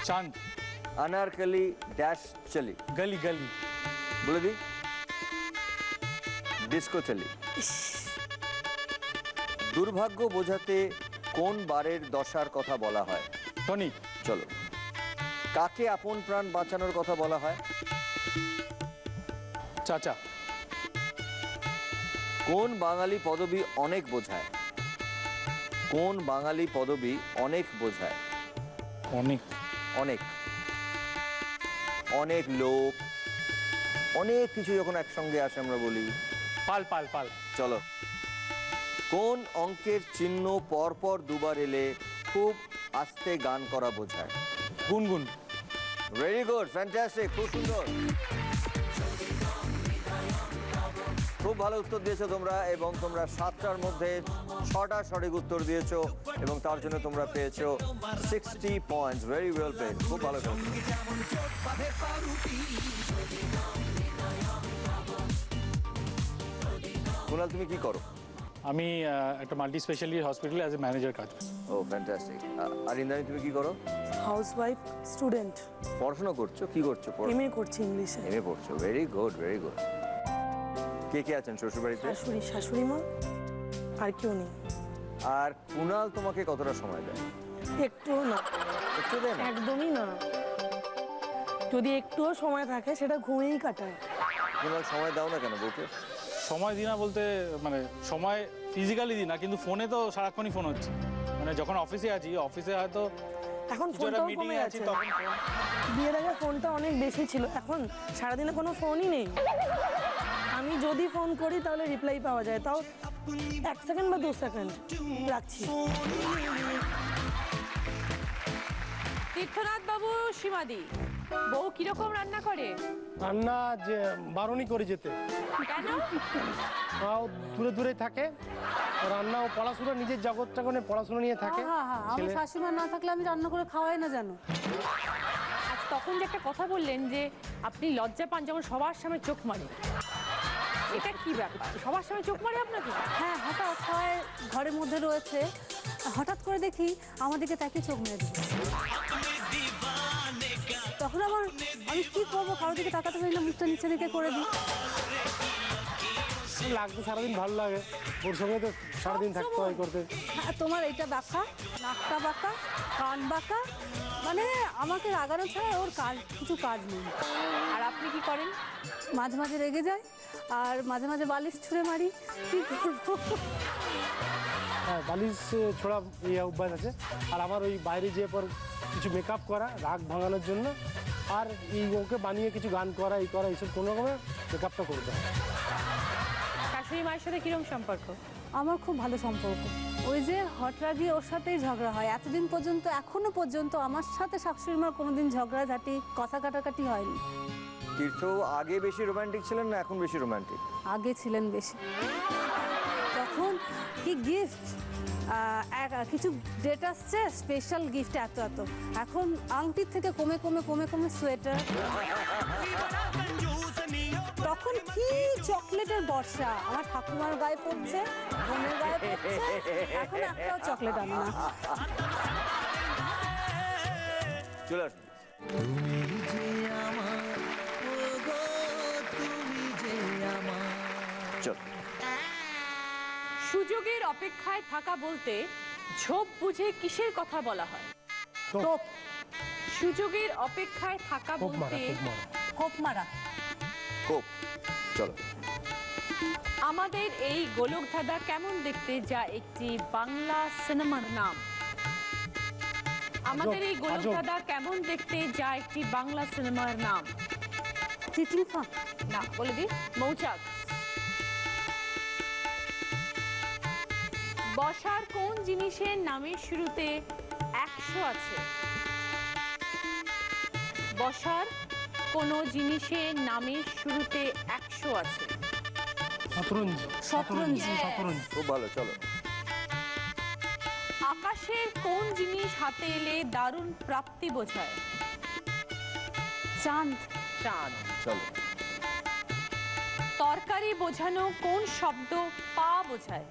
চাঁদ। अनारकली डैश चली। গলি গলি। বলে দি। ডিস্কো চলি। দুর্ভাগ্য বোঝাতে কোন বারের দশার কথা বলা হয়? শনি। চলো। কাকে আপন প্রাণ বাঁচানোর কথা বলা হয়? চাচা। কোন বাঙালি পদবী অনেক বোঝায়? কোন বাঙালি পদবী অনেক বোঝায়? অনেক। অনেক, অনেক লোক, অনেক কিছু যখন একসঙ্গে আসে আমরা বলি পাল পাল পাল। চলো। কোন অঙ্কের চিহ্ন পরপর দুবার এলে খুব আস্তে গান করা বোঝায়? গুনগুন। ভেরি গুড, ফ্যান্টাস্টিক, খুব সুন্দর, খুব ভালো উত্তর দিয়েছো তোমরা এবং তোমরা 7টার মধ্যে 6টা সঠিক উত্তর দিয়েছো এবং তার জন্য তোমরা পেয়েছো 60 পয়েন্টস। ভেরি ওয়েল প্লেড, খুব ভালো খেলেছো। কুণাল, তুমি কি করো? আমি একটা মাল্টি স্পেশালিটি হসপিটালে অ্যাজ এ ম্যানেজার কাজ করি। Oh fantastic. আর ইন্দ্রাণী, তুমি কি করো? Housewife, student. পড়াশোনা করছো? কি করছো? এমএ করছি ইংলিশে। এমএ পড়ছো। Very good, very good. কে কে আছেন শ্বশুরবাড়িতে? শাশুড়ি মা, আর কেউ নেই। আর কুণাল তোমাকে কতটা সময় দেয়? একটুও না। একটু দেয় না? একদমই না। যদি একটুও সময় থাকে সেটা ঘুমিয়েই কাটায়। কুণাল সময় দাও না কেন বউকে? সময় দিই না বলতে মানে সময় ফিজিক্যালি দিই না, কিন্তু ফোনে তো সারাক্ষণই ফোন হচ্ছে। মানে যখন অফিসে আছি, অফিসে হয়তো এখন কিছু একটা ফোনটাও মিটিংয়ে কমে আছি গেছে। তখন ফোন। বিয়ের আগে ফোনটা অনেক বেশি ছিল, এখন সারাদিনে কোনো ফোনই নেই। আমি যদি ফোন করি তাহলে রিপ্লাই পাওয়া যায়, তাও 1 সেকেন্ড বা 2 সেকেন্ড। রাখছি। তীর্থনাথ বাবু, সীমাদি, বউ কিরকম রান্না করে? রান্না যে বারণই করে যেতে, কেন? তাও দূরে দূরে থাকে। রান্না ও পড়াশোনা, নিজের জগৎটা করে পড়াশোনা নিয়ে থাকে। আমার ছেলে- শাশুড়ি মা না থাকলে আমি রান্না করে খাওয়াই না জানো। আচ্ছা, তখন যে একটা কথা বললেন যে আপনি লজ্জা পান যখন সবার সামনে চোখ মারে, এটা কি ব্যাপার? সবার সামনে চোখ মারে আপনাকে? হ্যাঁ, হঠাৎ সবাই ঘরের মধ্যে রয়েছে, হঠাৎ করে দেখি আমাদেরকে তাকিয়ে চোখ মেরে দিচ্ছে। তখন আমি কি করবো, কারোর দিকে তাকাতে পারি না, মুখটা নিচে দিকে করে দিই। লাগতে সারাদিন ভালো লাগে, ওর সঙ্গে তো সারাদিন থাকতে হয় করতে। হ্যাঁ, তোমার এইটা বাঁকা, নাকটা বাঁকা, কান বাঁকা, মানে আমাকে রাগানো ছাড়া ওর কিছু কাজ নেই। আর আপনি কি করেন? মাঝে মাঝে রেগে যায়, আর মাঝে মাঝে বালিশ ছুঁড়ে মারি। কি করবো? হ্যাঁ, বালিশ ছোড়া এই অভ্যাস আছে। আর আমার ওই বাইরে যেয়ে পর কিছু মেকআপ করা, রাগ ভাঙানোর জন্য, আর এই ওকে বানিয়ে কিছু গান করা, এই করা, এইসব কোনো রকমের মেকআপটা করতে হয়। শাশুড়ি মায়ের সাথে কিরকম সম্পর্ক? আমার খুব ভালো সম্পর্ক। ওই যে হঠাৎ ওর সাথেই ঝগড়া হয়, এতদিন পর্যন্ত, এখনো পর্যন্ত আমার সাথে শাশুড়ি মার কোনোদিন ঝগড়াঝাটি, কথা কাটাকাটি হয়নি। তীর্থ আগে বেশি রোমান্টিক ছিলেন না এখন বেশি রোমান্টিক? আগে ছিলেন বেশি। তখন কি গিফট, কিছু ডেট আসছে, স্পেশাল গিফট এত এত। এখন আংটির থেকে কমে কমে কমে কমে সোয়েটার। তখন কি চকলেটের বর্ষা, আমার ঠাকুমার গায়ে পড়ছে, বোনের গায়ে পড়ছে, এখন একটাও চকলেট আনি না। চলে আসুন। তুমি যে আমার, ওগো তুমি যে আমার। চল। সুযোগের অপেক্ষায় থাকা বলতে ঝোপ বুঝে কিসের কথা বলা হয়? টোপ। সুযোগের অপেক্ষায় থাকা কোপ মারা, বলতে কোপ মারা। কোপ মারা। কোপ। চলো। আমাদের এই গোলকধাঁধা কেমন দেখতে, যা একটি বাংলা সিনেমার নাম। আমাদের এই গোলকধাঁধা কেমন দেখতে, যা একটি বাংলা সিনেমার নাম। চিটিং ফাঁক। না, বলে দিই, মৌচাক। বসার কোন জিনিসের নামের শুরুতে 100 আছে? বসার কোন জিনিসের নামের শুরুতে 100 আছে? শতরঞ্জি। শতরঞ্জি। শতরঞ্জি। খুব ভালো, চলো। আকাশের কোন জিনিস হাতে এলে দারুণ প্রাপ্তি বোঝায়? চাঁদ। চাঁদ। চলো। তরকারি বোঝানো কোন শব্দ পা বোঝায়?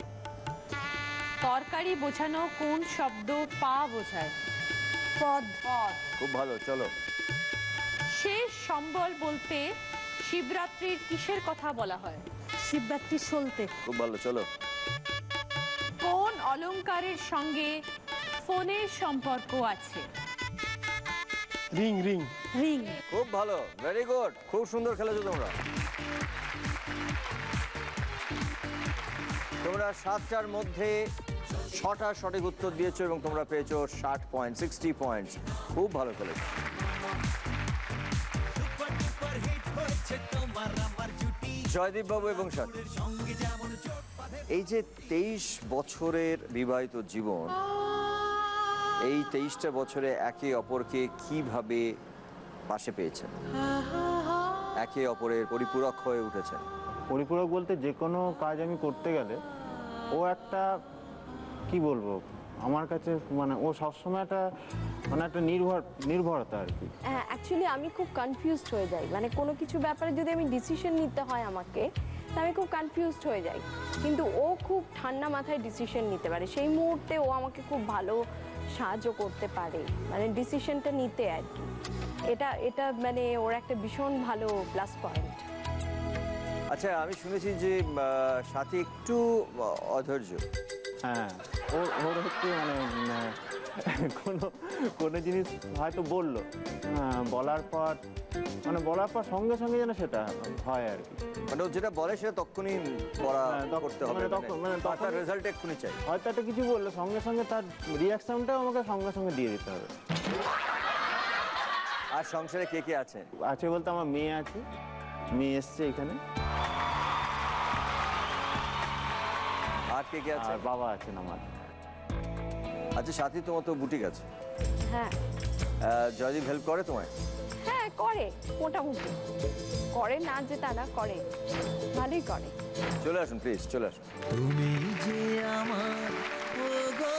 তরকারি বোঝানো কোন শব্দ পা বোঝায়? পদ। পদ। খুব ভালো, চলো। শেষ সম্বল বলতে শিবরাত্রির কিসের কথা বলা হয়? শিবরাত্রি সলতে। খুব ভালো, চলো। কোন অলংকারের সঙ্গে ফোনের সম্পর্ক আছে? রিং। রিং। রিং। খুব ভালো, ভেরি গুড, খুব সুন্দর খেলেছো তোমরা। তোমরা 7টার মধ্যে 6টা সঠিক উত্তর দিয়েছো এবং তোমরা পেয়েছো 60 পয়েন্ট, 60 পয়েন্টস। খুব ভালো খেলেছো। জয়দীপ বাবু এবং সাথী, এই যে 23 বছরের বিবাহিত জীবন, এই 23টা বছরে একে অপরকে কিভাবে পাশে পেয়েছেন, একে অপরের পরিপূরক হয়ে উঠেছেন? পরিপূরক বলতে যে কোনো কাজ আমি করতে গেলে ও একটা কি বলবো, আমার কাছে মানে ও সবসময় একটা মানে একটা নির্ভরতা আর কি। অ্যাকচুয়ালি আমি খুব কনফিউজড হয়ে যাই, মানে কোনো কিছু ব্যাপারে যদি আমি ডিসিশন নিতে হয় আমাকে, তা আমি খুব কনফিউজড হয়ে যাই। কিন্তু ও খুব ঠান্ডা মাথায় ডিসিশন নিতে পারে, সেই মুহূর্তে ও আমাকে খুব ভালো সাহায্য করতে পারে, মানে ডিসিশনটা নিতে আর কি। এটা মানে ওর একটা ভীষণ ভালো প্লাস পয়েন্ট। আচ্ছা, আমি শুনেছি যে সাথী একটু অধৈর্য। হ্যাঁ, ওর হচ্ছে মানে কোনো কোনো জিনিস হয়তো বললো, বলার পর সঙ্গে সঙ্গে যেন সেটা হয় আর কি। মানে ও যেটা বলে সেটা তখনই করা হ্যাঁ, করতে হবে, মানে তখন তার রেজাল্ট এক্ষুনি চাই। হয়তো একটা কিছু বললো, সঙ্গে সঙ্গে তার রিয়াকশনটাও আমাকে সঙ্গে সঙ্গে দিয়ে দিতে হবে। আর সংসারে কে কে আছে? আছে বলতে আমার মেয়ে আছে, মেয়ে এসছে এখানে। আর কে কে আছে? আর বাবা আছেন আমার। আচ্ছা সাথী, তোমার তো বুটিক আছে, হ্যাঁ জয়দীপ হেল্প করে তোমায়? হ্যাঁ করে, মোটামুটি করে না যে তারা করে, ভালোই করে। চলে আসুন প্লিজ, চলে আসুন। তুমি যে আমার, ও গো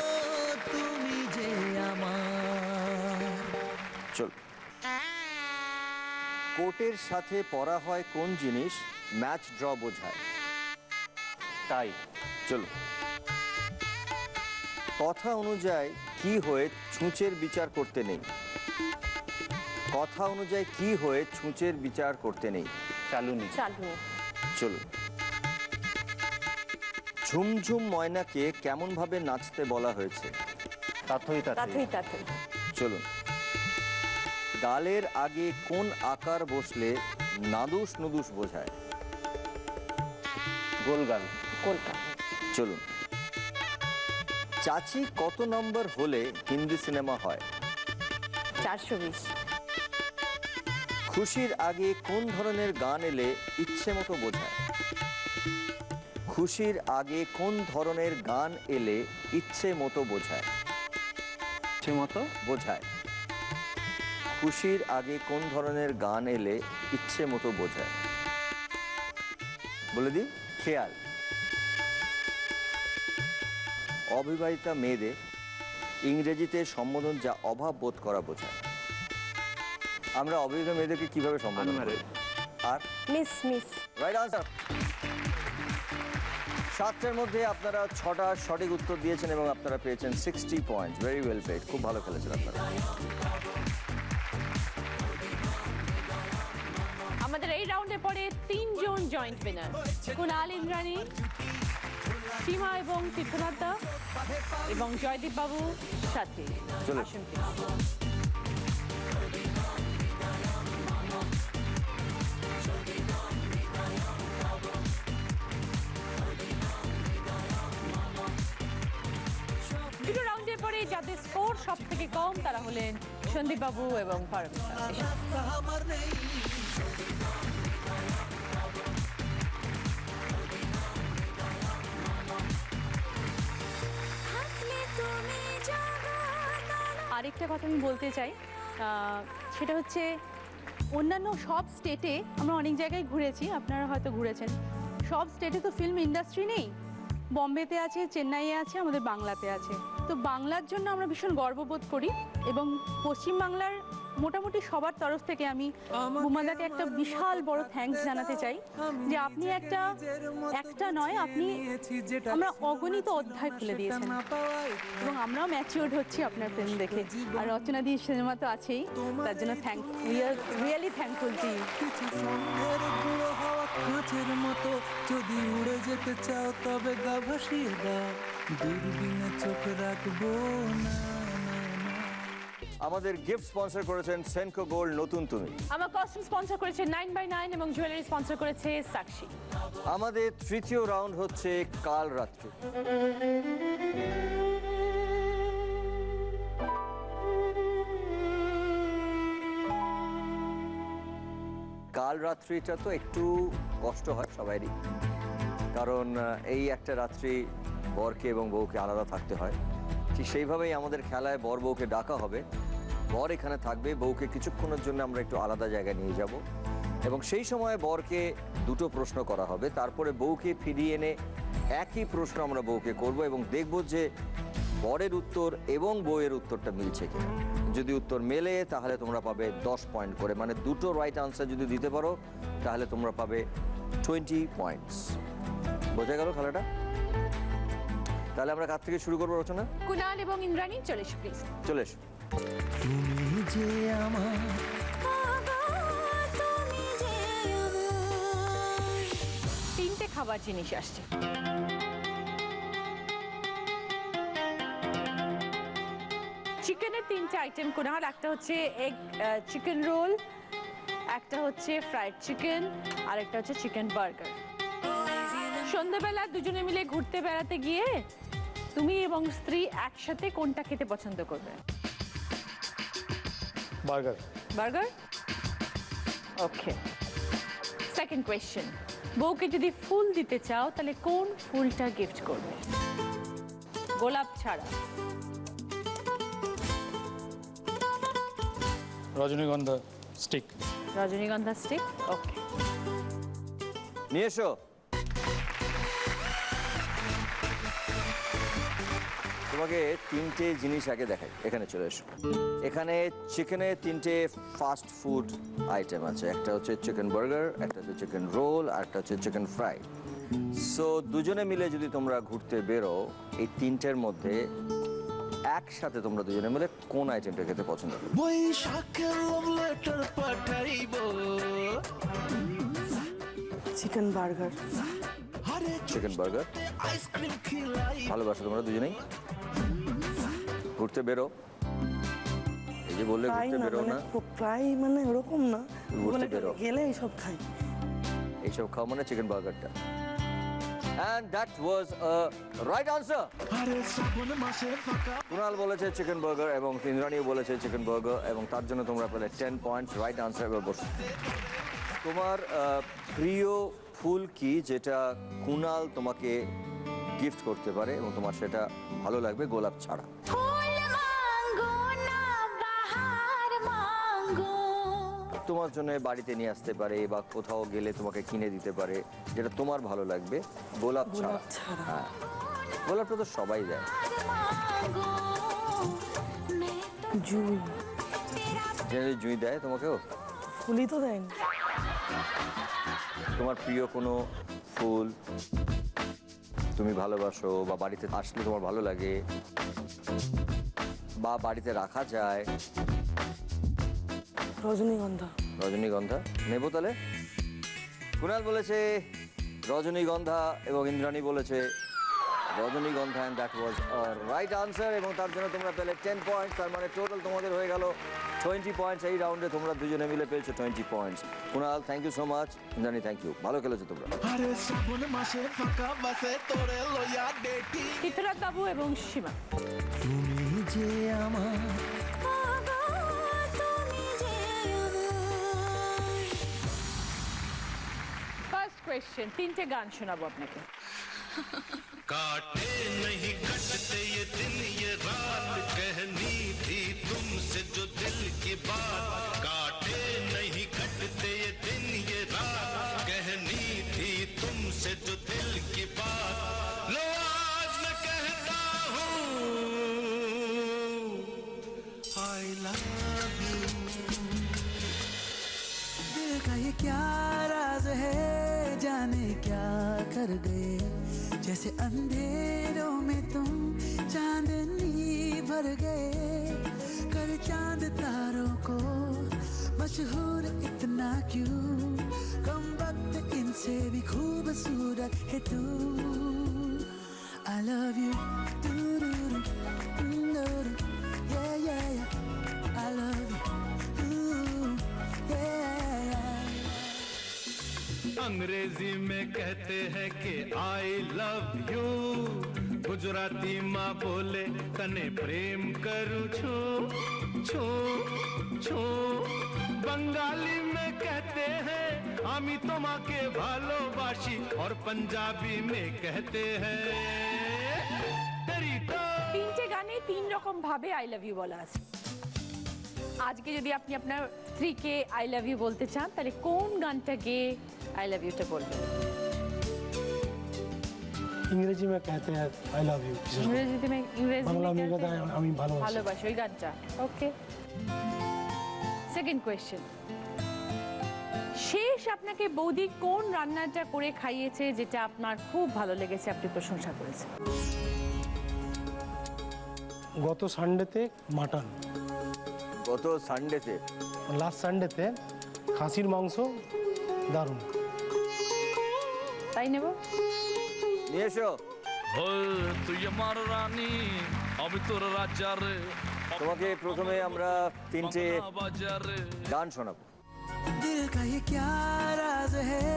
তুমি যে আমার। চল। কোটের সাথে পরা হয় কোন জিনিস ম্যাচ ড্র বোঝায়? তাই চলো। কথা অনুযায়ী কি হয়ে ছুঁচের বিচার করতে নেই? কথা অনুযায়ী কি হয়ে ছুঁচের বিচার করতে নেই? চালুনি। চালুনি। চলো। ঝুমঝুম ময়নাকে কেমন ভাবে নাচতে বলা হয়েছে? তাথই তাথই তাথই। চলুন। গালের আগে কোন আকার বসলে নাদুস নুদুস বোঝায়? গোলগাল। কলকাতা। চলুন। চাচি কত নম্বর হলে হিন্দি সিনেমা হয়? 420। খুশির আগে কোন ধরনের গান এলে ইচ্ছে মতো বোঝায়? খুশির আগে কোন ধরনের গান এলে ইচ্ছে মতো বোঝায়? ইচ্ছে মতো বোঝায়। খুশির আগে কোন ধরনের গান এলে ইচ্ছে মতো বোঝায়? বলে দিই, খেয়াল। অবিবাহিতা মেয়েদের ইংরেজিতে সম্বোধন যা অভাব বোধ করা বোঝায়। আমরা অবিবাহিত মেয়েদেরকে কিভাবে সম্বোধন করি? আর মিস মিস। Right answer. 7টার মধ্যে আপনারা 6টা সঠিক উত্তর দিয়েছেন এবং আপনারা পেয়েছেন 60 পয়েন্ট। ভেরি ওয়েল প্লেড, খুব ভালো খেলেছেন আপনারা। আমাদের এই রাউন্ডে পরে 3 জন জয়েন্ট উইনার, কুণাল, ইন্দ্রাণী, সীমা এবং তীর্থনাথ দা এবং জয়দীপ বাবু সাথী। চলো। আসুন please। দুটো রাউন্ডের পরে যাদের স্কোর সব থেকে কম তারা হলেন সন্দীপ বাবু এবং পারমিতা। আমার নেই আরেকটা কথা আমি বলতে চাই, সেটা হচ্ছে অন্যান্য সব স্টেটে আমরা অনেক জায়গায় ঘুরেছি, আপনারা হয়তো ঘুরেছেন। সব স্টেটে তো ফিল্ম ইন্ডাস্ট্রি নেই। বম্বেতে আছে, চেন্নাইয়ে আছে, আমাদের বাংলাতে আছে। তো বাংলার জন্য আমরা ভীষণ গর্ববোধ করি এবং পশ্চিমবাংলার মোটামুটি সবার তরফ থেকে আমি বুমাদাকে একটা বিশাল বড় থ্যাঙ্কস জানাতে চাই যে আপনি একটা নয়, আপনি আমরা অগণিত অধ্যায় খুলে দিয়েছেন এবং আমরাও ম্যাচিওর্ড হচ্ছি আপনার ফিল্ম দেখে। আর রচনা দি সিনেমা তো আছেই, তার জন্য we are really thankful to you. কাঁচের মতো যদি উড়ে যেতে চাও তবে গা ভাসিয়ে দাও, দূরবীনে চোখ রাখবো না। আমাদের গিফট স্পন্সর করেছেন সেনকো গোল্ড নতুন তুমি। আমার কস্টিউম স্পন্সর করেছে 9x9 এবং জুয়েলারি স্পন্সর করেছে সাক্ষী। আমাদের তৃতীয় রাউন্ড হচ্ছে কাল রাত্রি। কাল রাত্রিটা তো একটু কষ্ট হয় সবারই, কারণ এই একটা রাত্রি বরকে এবং বউকে আলাদা থাকতে হয়। ঠিক সেইভাবেই আমাদের খেলায় বর বউকে ডাকা হবে, বর এখানে থাকবে, বউকে কিছুক্ষণের জন্য আমরা একটু আলাদা জায়গায় নিয়ে যাব এবং সেই সময় বরকে দুটো প্রশ্ন করা হবে, তারপরে বউকে ফিরিয়ে এনে একই প্রশ্ন আমরা বউকে করব এবং দেখব যে বরের উত্তর এবং বউয়ের উত্তরটা মিলছে কিনা। যদি উত্তর মেলে তাহলে তোমরা পাবে 10 পয়েন্ট করে, মানে দুটো রাইট আনসার যদি দিতে পারো তাহলে তোমরা পাবে 20 পয়েন্টস। বোঝা গেল খেলাটা? তাহলে আমরা কার থেকে শুরু করবো রচনা? কুণাল এবং ইন্দ্রাণী চলে এসো প্লিজ। চলে এসো। তুমি যে আমার, তিনটে খাবার জিনিস আসছে। চিকেনের 3টে আইটেম কোনহাল, একটা হচ্ছে এগ চিকেন রোল, একটা হচ্ছে ফ্রাইড চিকেন, আর একটা হচ্ছে চিকেন বার্গার। সন্ধ্যাবেলা দুজনে মিলে ঘুরতে বেড়াতে গিয়ে তুমি এবং স্ত্রী একসাথে কোনটা খেতে পছন্দ করবে? বার্গার। বার্গার? ওকে। সেকেন্ড কোয়েশ্চেন, বউকে যদি ফুল দিতে চাও তাহলে কোন ফুলটা গিফট করবে? গোলাপ ছাড়া। রজনীগন্ধা স্টিক। রজনীগন্ধা স্টিক, ওকে। নিয়ে এসো। তোমাকে 3টে জিনিস আগে দেখাই, এখানে চলে এসো। এখানে চিকেনে 3টে ফাস্ট ফুড আইটেম আছে, একটা হচ্ছে চিকেন বার্গার, একটা হচ্ছে চিকেন রোল, আর একটা হচ্ছে চিকেন ফ্রাই। সো দুজনে মিলে যদি তোমরা ঘুরতে বেরো, এই 3টের মধ্যে একসাথে তোমরা দুজনে মিলে কোন আইটেমটা খেতে পছন্দ করো? Chicken burger. Chicken burger. ভালোবাসো তোমরা দুজনেই? ঘুরতে বেরো, এই যে বললে প্রায় ঘুরতে না, বেরো মানে না, প্রায় মানে ওরকম না, ঘুরতে মানে বেরো। গেলে এইসব খাই। এইসব খাও মানে চিকেন বার্গারটা। And that was a right answer. Kunal বলেছে চিকেন বার্গার এবং ইন্দ্রাণীও বলেছে চিকেন বার্গার, এবং তার জন্য তোমরা পেলে 10 পয়েন্টস। Right answer. এবার বসো। তোমার প্রিয় ফুল কি যেটা কুনাল তোমাকে গিফট করতে পারে এবং তোমার সেটা ভালো লাগবে গোলাপ ছাড়া? তোমার জন্য বাড়িতে নিয়ে আসতে পারে বা কোথাও গেলে তোমাকে কিনে দিতে পারে, যেটা তোমার ভালো লাগবে গোলাপ ছাড়া। হ্যাঁ, গোলাপটা তো সবাই দেয়। জুই। জুঁই দেয় তোমাকেও? ফুলই তো দেয়নি। তোমার প্রিয় কোনো ফুল তুমি ভালোবাসো বা বাড়িতে আসলে তোমার ভালো লাগে বা বাড়িতে রাখা যায়? রজনীগন্ধা। রজনীগন্ধা নেবো তাহলে। কুনাল বলেছে রজনীগন্ধা এবং ইন্দ্রাণী বলেছে রজনীগন্ধা, and that was right answer. এবং তার জন্য তোমরা পেলে 10 পয়েন্টস। তার মানে টোটাল তোমাদের হয়ে গেল 20 পয়েন্টস। এই রাউন্ডে তোমরা দুজনে মিলে পেয়েছো 20 points. Kunal thank you so much, Indrani thank you, ভালো খেলেছো তোমরা। চিত্রনাথ বাবু এবং সীমা। ফার্স্ট কোয়েশ্চেন, 3টে গান শোনাবো আপনাকে। काटे नहीं कटते ये दिन ये रात, कहनी थी तुमसे जो दिल की बात। काटे नहीं कटते ये दिन ये रात, कहनी थी तुमसे जो दिल की बात। लो आज मैं कहता हूँ I love you। दिल का ये क्या राज है, जाने क्या कर गए, जैसे अंधेरों में तुम चांदनी भर गए, कर चांद तारों को मशहूर इतना क्यों, कम वक्त इनसे भी खूबसूरत है तू। I love you, yeah yeah yeah, I love you, yeah। अंग्रेजी में कहते हैं कि आई लव यू, गुजराती माँ बोले तने प्रेम करूँ छू छू छू, बंगाली में कहते हैं आमी তোমাকে ভালোবাসি, और पंजाबी में कहते हैं तेरी तो। 3টে গানে 3 রকম ভাবে আই লাভ ইউ বলা আছে। আজকে যদি আপনি আপনার স্ত্রীকে আই লাভ ইউ বলতে চান তাহলে কোন গানটা গেয়ে আই লাভ ইউটা বলবেন? इंग्रेजी में कहते हैं आई लव यू। ইংরেজিতে বাংলা में कहते हैं আমি ভালোবাসি। ভালোবাসি, ওই গানটা। ওকে। সেকেন্ড কোয়েশ্চেন, শেষ আপনাকে বৌদি কোন রান্নাটা করে খাইয়েছে যেটা আপনার খুব ভালো লেগেছে, আপনি প্রশংসা করেছেন? গত সানডেতে মাটন। গত সানডেতে? লাস্ট সানডেতে খাসির মাংস দারুণ। তাই নেব। নিয়ে এসো। তুই আমার রানী আমি তোর রাজা রে, তোমাকে প্রথমে আমরা তিনটে গান শোনাবো। दिल का ये क्या राज है,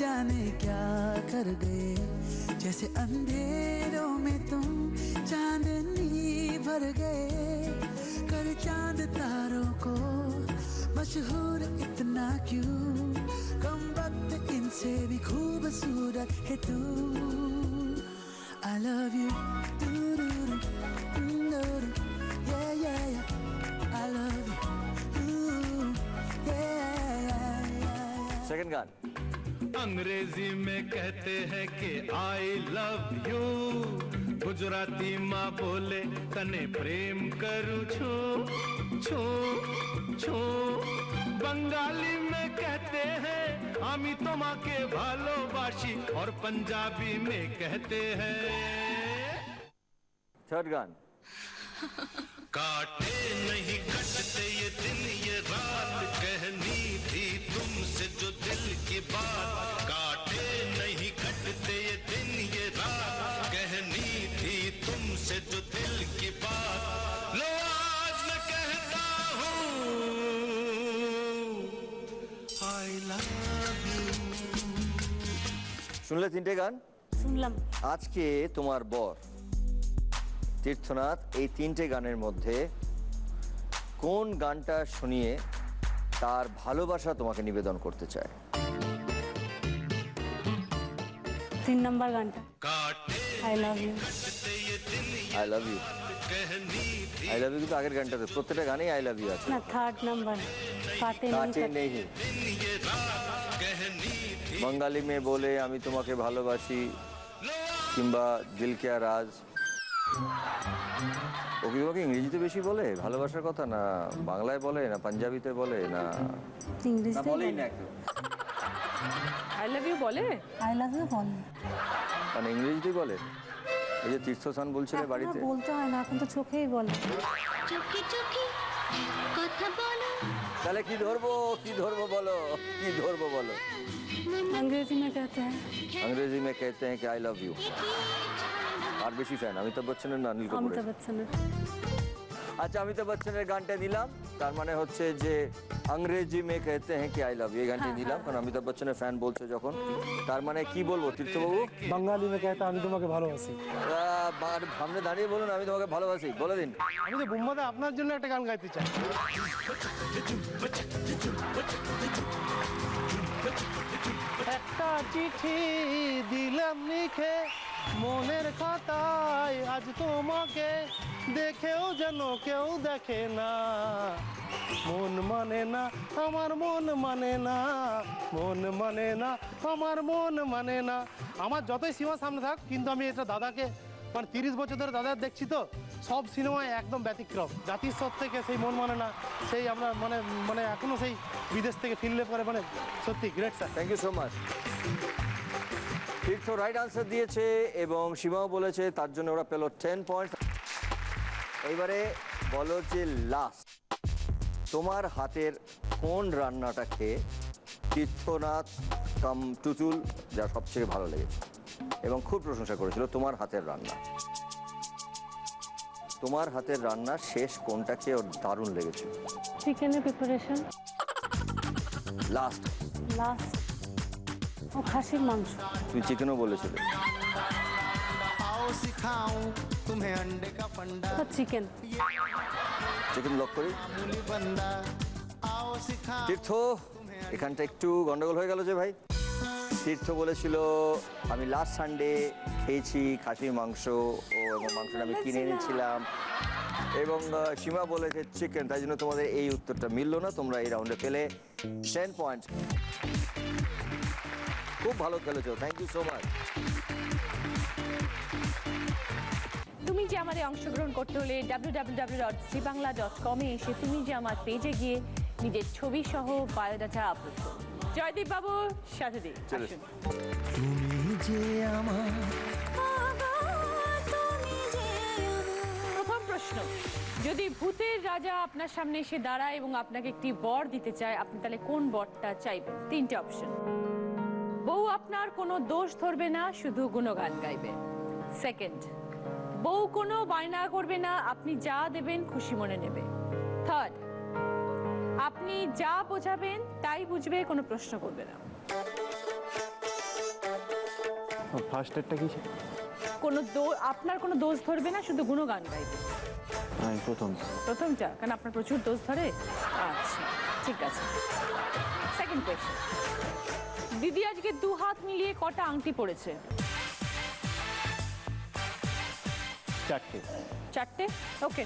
जाने क्या कर गए, जैसे अंधेरों में तुम चांदनी भर गए, कर चांद तारों को मशहूर इतना क्यों, कम वक्त इनसे भी खूबसूरत है तू। I love you, yeah yeah yeah, I love you, second गान। अंग्रेजी में कहते हैं कि आई लव यू, गुजराती माँ बोले तने प्रेम करूँ छू छू छू, बंगाली में कहते हैं आमी তোমাকে ভালোবাসি, और पंजाबी में कहते हैं। थर्ड गान। काटे नहीं कटते ये दिन ये रात, कहनी थी तुमसे जो दिल की बात, काटे नहीं कटते ये दिन ये रात, कहनी थी तुमसे जो दिल की बात, लो आज मैं कहता हूँ आई लव यू। শুনলে তিনটে গান? শুনলাম। আজকে তোমার বর তীর্থনাথ এই তিনটে গানের মধ্যে কোন গানটা শুনিয়ে তার ভালোবাসা তোমাকে নিবেদন করতে চায়? 3 নম্বর গানটা, I love you. I love you, I love you কিন্তু আগের গানটাতে প্রত্যেকটা গানেই আই লাভ ইউ আছে। না, 3rd নাম্বার, কাটে কাটে নেই, बंगाली में बोले আমি তোমাকে ভালোবাসি, কিংবা দিল কে রাজ। ও কি তোমাকে ইংরেজিতে বেশি বলে ভালোবাসার কথা, না বাংলায় বলে, না পাঞ্জাবিতে বলে, না ইংরেজিতে বলেই না কেউ? আই লাভ ইউ বলে? আই লাভ ইউ বলে, মানে ইংরেজিতেই বলে? এই যে তীর্থস্থান বলছিলে বাড়িতে, বলতে হয় না, এখন তো চোখেই বলে। চোখে চোখে কথা বলো, তাহলে কি ধরবো, কি ধরবো বলো, কি ধরবো বলো? अंग्रेजी में कहते हैं, अंग्रेजी में कहते हैं कि आई लव यू। আর বেশি ফ্যান অমিতাভ বচ্চনের না অনিল কাপুরের? অমিতাভ বচ্চনের। আচ্ছা, অমিতাভ বচ্চনের গানটা দিলাম, তার মানে হচ্ছে যে अंग्रेजी में कहते हैं कि आई लव यू এই গানটা দিলাম, কারণ অমিতাভ বচ্চনের ফ্যান বলছে যখন, তার মানে কি বলবো তীর্থবাবু? বাঙালি में कहता আমি তোমাকে ভালোবাসি। সামনে দাঁড়িয়ে বলুন আমি তোমাকে ভালোবাসি, বলে দিন। আমি তো বুম্বাদা আপনার জন্য একটা গান গাইতে চাই। একটা চিঠি দিলাম লিখে মনের খাতায়, আজ তোমাকে দেখেও যেন কেউ দেখে না, মন মানে না আমার মন মানে না, মন মানে না আমার মন মানে না। আমার যতই সীমা সামনে থাক, কিন্তু আমি এটা দাদাকে মানে 30 বছর ধরে দাদা দেখছি, তো সব সিনেমায় একদম ব্যতিক্রম। জাতির স্বর থেকে সেই মন মানে না, সেই আমরা মানে মানে এখনো সেই বিদেশ থেকে ফিরলে পরে মানে সত্যি great sir. Thank you so much. Tirtha right answer দিয়েছে এবং সীমাও বলেছে, তার জন্য ওরা পেল 10 পয়েন্ট। এইবারে বলো যে লাস্ট তোমার হাতের কোন রান্নাটা খেয়ে তীর্থনাথ কাম টুটুল যা সবচেয়ে ভালো লেগেছে এবং খুব প্রশংসা করেছিল তোমার হাতের রান্না? তোমার হাতের রান্না শেষ কোনটা খেয়ে ওর দারুণ লেগেছে? চিকেনের প্রিপারেশন। লাস্ট লাস্ট ও খাসির মাংস। তুমি চিকেনও বলেছিলে। চিকেন, চিকেন লক করি। তীর্থ এখানটা একটু গন্ডগোল হয়ে গেল যে ভাই। তীর্থ বলেছিল আমি লাস্ট সানডে খেয়েছি খাসির মাংস, এবং মাংসটা আমি কিনে এনেছিলাম, এবং সীমা বলেছে চিকেন, তাই জন্য তোমাদের এই উত্তরটা মিললো না। তোমরা এই রাউন্ডে পেলে 10 পয়েন্ট। খুব ভালো খেলেছো, থ্যাংক ইউ সো মাচ। তুমি যে আমাদের অংশগ্রহণ করতে হলে www.zbangla.com এ এসে তুমি যে আমার পেজে গিয়ে নিজের ছবি সহ বায়োডাটা আপলোড করো। জয়দীপ বাবু সাথে দিই আসুন। তুমি যে আমার প্রথম প্রশ্ন, যদি ভূতের রাজা আপনার সামনে এসে দাঁড়ায় এবং আপনাকে একটি বর দিতে চায়, আপনি তাহলে কোন বরটা চাইবেন? 3টে অপশন। বউ আপনার কোনো দোষ ধরবে না, শুধু গুণগান গাইবে। সেকেন্ড, বউ কোনো বায়না করবে না, আপনি যা দেবেন খুশি মনে নেবে। থার্ড, আপনি যা বোঝাবেন তাই বুঝবে, কোনো প্রশ্ন করবে না। ফার্স্ট এডটা কি? আপনার কোনো দোষ ধরবে না, শুধু গুণগান গাইবে। প্রথমটা, কারণ আপনার প্রচুর দোষ ধরে। আচ্ছা ঠিক আছে। সেকেন্ড কোয়েশ্চেন, দিদি আজকে 2 হাত মিলিয়ে কটা আংটি পড়েছে? 4টে। ওকে।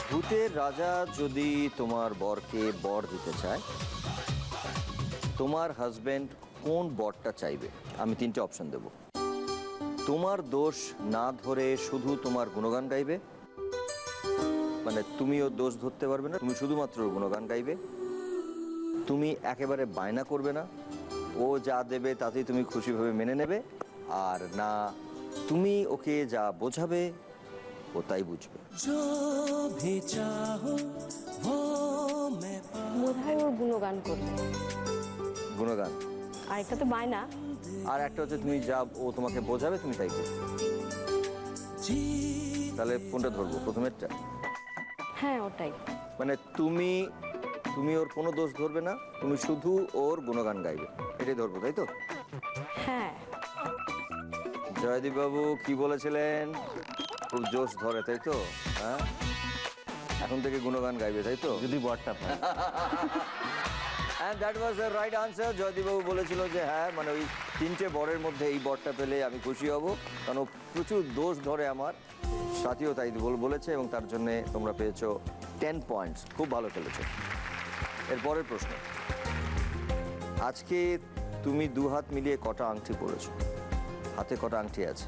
ভূতের রাজা যদি তোমার বরকে বর দিতে চায়, তোমার হাজবেন্ড কোন বরটা চাইবে? আমি 3টে অপশন দেব। তোমার দোষ না ধরে শুধু তোমার গুণগান গাইবে, মানে তুমিও দোষ ধরতে পারবে না, তুমি শুধুমাত্র গুণগান গাইবে। তুমি একেবারে বায়না করবে না, ও যা দেবে তাতেই তুমি খুশিভাবে মেনে নেবে। আর না, তুমি ওকে যা বোঝাবে ও তাই বুঝবে। বোধহয় ওর গুণগান করবে। গুণগান। আর একটা তো বায়না। আর একটা হচ্ছে তুমি যা ও তোমাকে বোঝাবে তুমি তাই করবে। তাহলে কোনটা ধরবো? প্রথমেরটা? হ্যাঁ ওটাই। মানে তুমি ওর কোনো দোষ ধরবে না, তুমি শুধু ওর গুণগান গাইবে, এটাই ধরবো, তাই তো? হ্যাঁ। জয়দীপ বাবু কি বলেছিলেন? খুব জোশ ধরে, তাই তো? হ্যাঁ, এখন থেকে গুণগান গাইবে, তাই তো? যদি বরটা পায়। And that was the right answer. Joydeep বাবু বলেছিল যে হ্যাঁ, মানে ওই 3টে বরের মধ্যে এই বরটা পেলে আমি খুশি হব, কারণ ও প্রচুর দোষ ধরে আমার। সাথীও তাই বলেছে এবং তার জন্য তোমরা পেয়েছো 10 পয়েন্টস। খুব ভালো খেলেছো। এর পরের প্রশ্ন, আজকে তুমি 2 হাত মিলিয়ে কটা আংটি পরেছো? হাতে কটা আংটি আছে?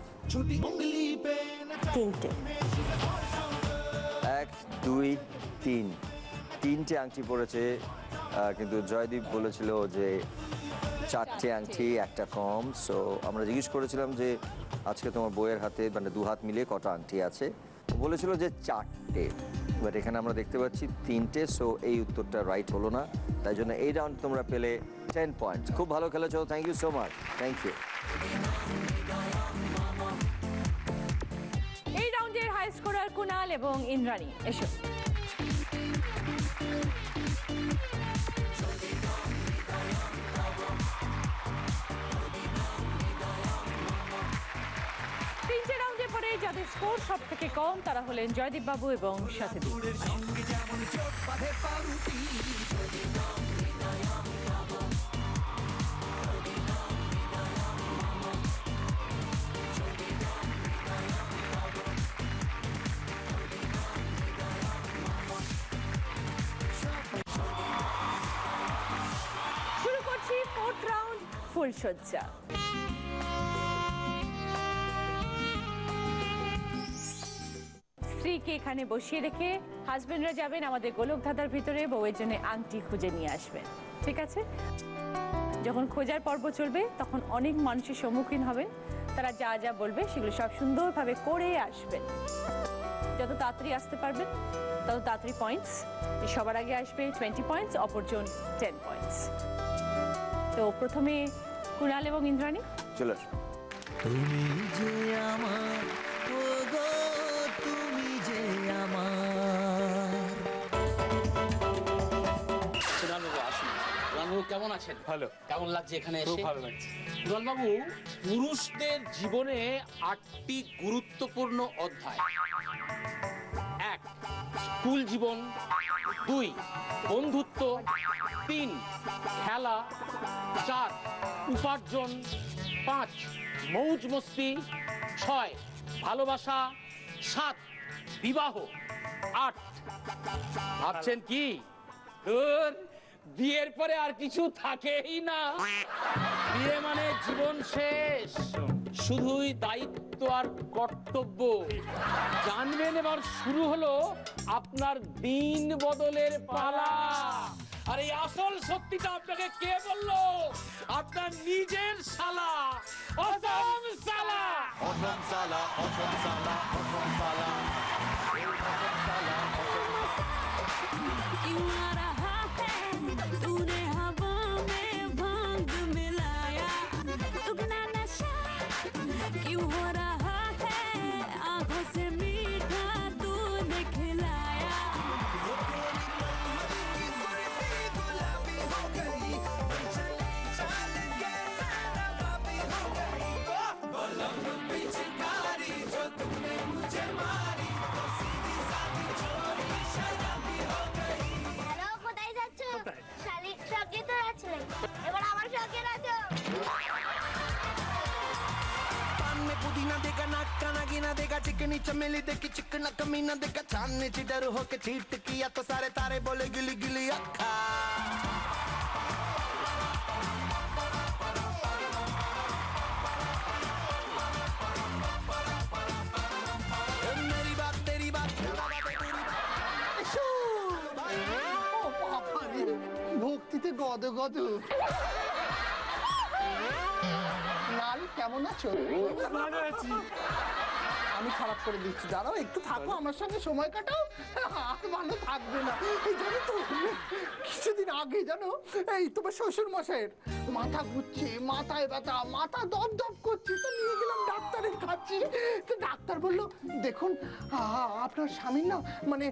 3টে। 1 2 3, 3টে আংটি পরেছে। কিন্তু জয়দীপ বলেছিল যে 4টে আংটি, একটা কম। সো আমরা জিজ্ঞেস করেছিলাম যে আজকে তোমার বউয়ের হাতে মানে 2 হাত মিলিয়ে কটা আংটি আছে, বলেছিল যে 4টে, বাট এখানে আমরা দেখতে পাচ্ছি 3টে। সো এই উত্তরটা রাইট হলো না, তাই জন্য এই রাউন্ড তোমরা পেলে 10 পয়েন্টস। খুব ভালো খেলেছো, thank you so much. Thank you. এই রাউন্ডের হাই স্কোরার কুনাল এবং ইন্দ্রাণী, এসো। যাদের স্কোর সব থেকে কম তারা হলেন জয়দীপ বাবু এবং সাথী। শুরু করছি 4th রাউন্ড, ফুলসজ্জা। স্ত্রীকে এখানে বসিয়ে রেখে হাজবেন্ডরা যাবেন আমাদের গোলক ধাঁধার ভিতরে, বউয়ের জন্য আংটি খুঁজে নিয়ে আসবেন। ঠিক আছে? যখন খোঁজার পর্ব চলবে তখন অনেক মানুষের সম্মুখীন হবেন, তারা যা যা বলবে সেগুলো সব সুন্দরভাবে করে আসবেন। যত তাড়াতাড়ি আসতে পারবেন তত তাড়াতাড়ি পয়েন্টস। সবার আগে আসবে 20 পয়েন্টস, অপরজন 10 পয়েন্টস। তো প্রথমে কুণাল এবং ইন্দ্রাণী চলে আসো। তুমি যে আমার, ও গো তুমি যে আমার। কুণালবাবু কেমন আছেন? ভালো। কেমন লাগছে এখানে এসে? খুব ভালো লাগছে। কুণালবাবু, পুরুষদের জীবনে 8টি গুরুত্বপূর্ণ অধ্যায়। 1 স্কুল জীবন, 2 বন্ধুত্ব, 3 খেলা, 4 উপার্জন, 5 মৌজ মস্তি, 6 ভালোবাসা, 7 বিবাহ, 8 ভাবছেন কি বিয়ের পরে আর কিছু থাকেই না। বিয়ে মানে জীবন শেষ, শুধুই দায়িত্ব আর কর্তব্য। জানবেন এবার শুরু হলো আপনার দিন বদলের পালা। আর এই আসল সত্যিটা আপনাকে কে বললো? আপনার নিজের শালা, অসম শালা। অসম শালা, অসম শালা, অসম শালা, অসম শালা, क्यों आ रहा है तूने हवा में भांग मिलाया, क्यों हो रहा है आंखों से मीठा तूने खिलाया गुलाबी हो गई चली चाल के नवाबी हो गई बलम पिचकारी जो तूने मुझे मारी तो सीधी सादी चोरी शराबी हो गई হ্যালো কোথায় যাচ্ছ শালি সবজি তো রাখছিলে এবার আমার সঙ্গে রাখো पान में पुदीना देगा नाक का नागिना देगा चिकनी चमेली देखी चिकना कमीना देखा छानने चिडर होके चीट किया तो सारे तारे बोले गिली गिली अक्खा मेरी बात तेरी बात ভক্তিতে গদ গদ লাল কেমন আছো? আমি খারাপ করে দিচ্ছি, দাঁড়াও একটু থাকো আমার সঙ্গে সময় কাটাও। আর ভালো থাকবে না, এই জানো তো কিছুদিন আগে জানো এই তোমার শ্বশুর মশাইয়ের মাথা ঘুরছে, মাথায় ব্যথা, মাথা দপ দপ করছে, তো নিয়ে গেলাম ডাক্তারের কাছে। তো ডাক্তার বলল দেখুন আপনার স্বামীর না মানে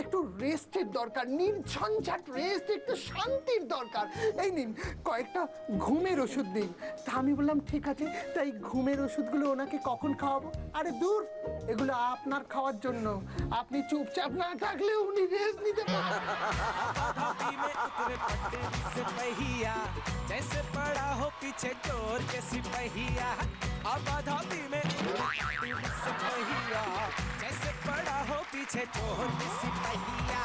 একটু রেস্টের দরকার, নির্ঝঞ্ঝাট রেস্ট, একটু শান্তির দরকার, এই নিন কয়েকটা ঘুমের ওষুধ দিন। তা আমি বললাম ঠিক আছে, তাই ঘুমের ওষুধগুলো ওনাকে কখন খাওয়াবো? আরে দূর, এগুলো আপনার খাওয়ার জন্য, আপনি চুপচাপ না থাকলে উনি রেস্ট নিতে পারেন। जैसे पड़ा हो पीछे चोर के सिपहिया अब धोबी में सिपहिया जैसे पड़ा हो पीछे चोर के सिपहिया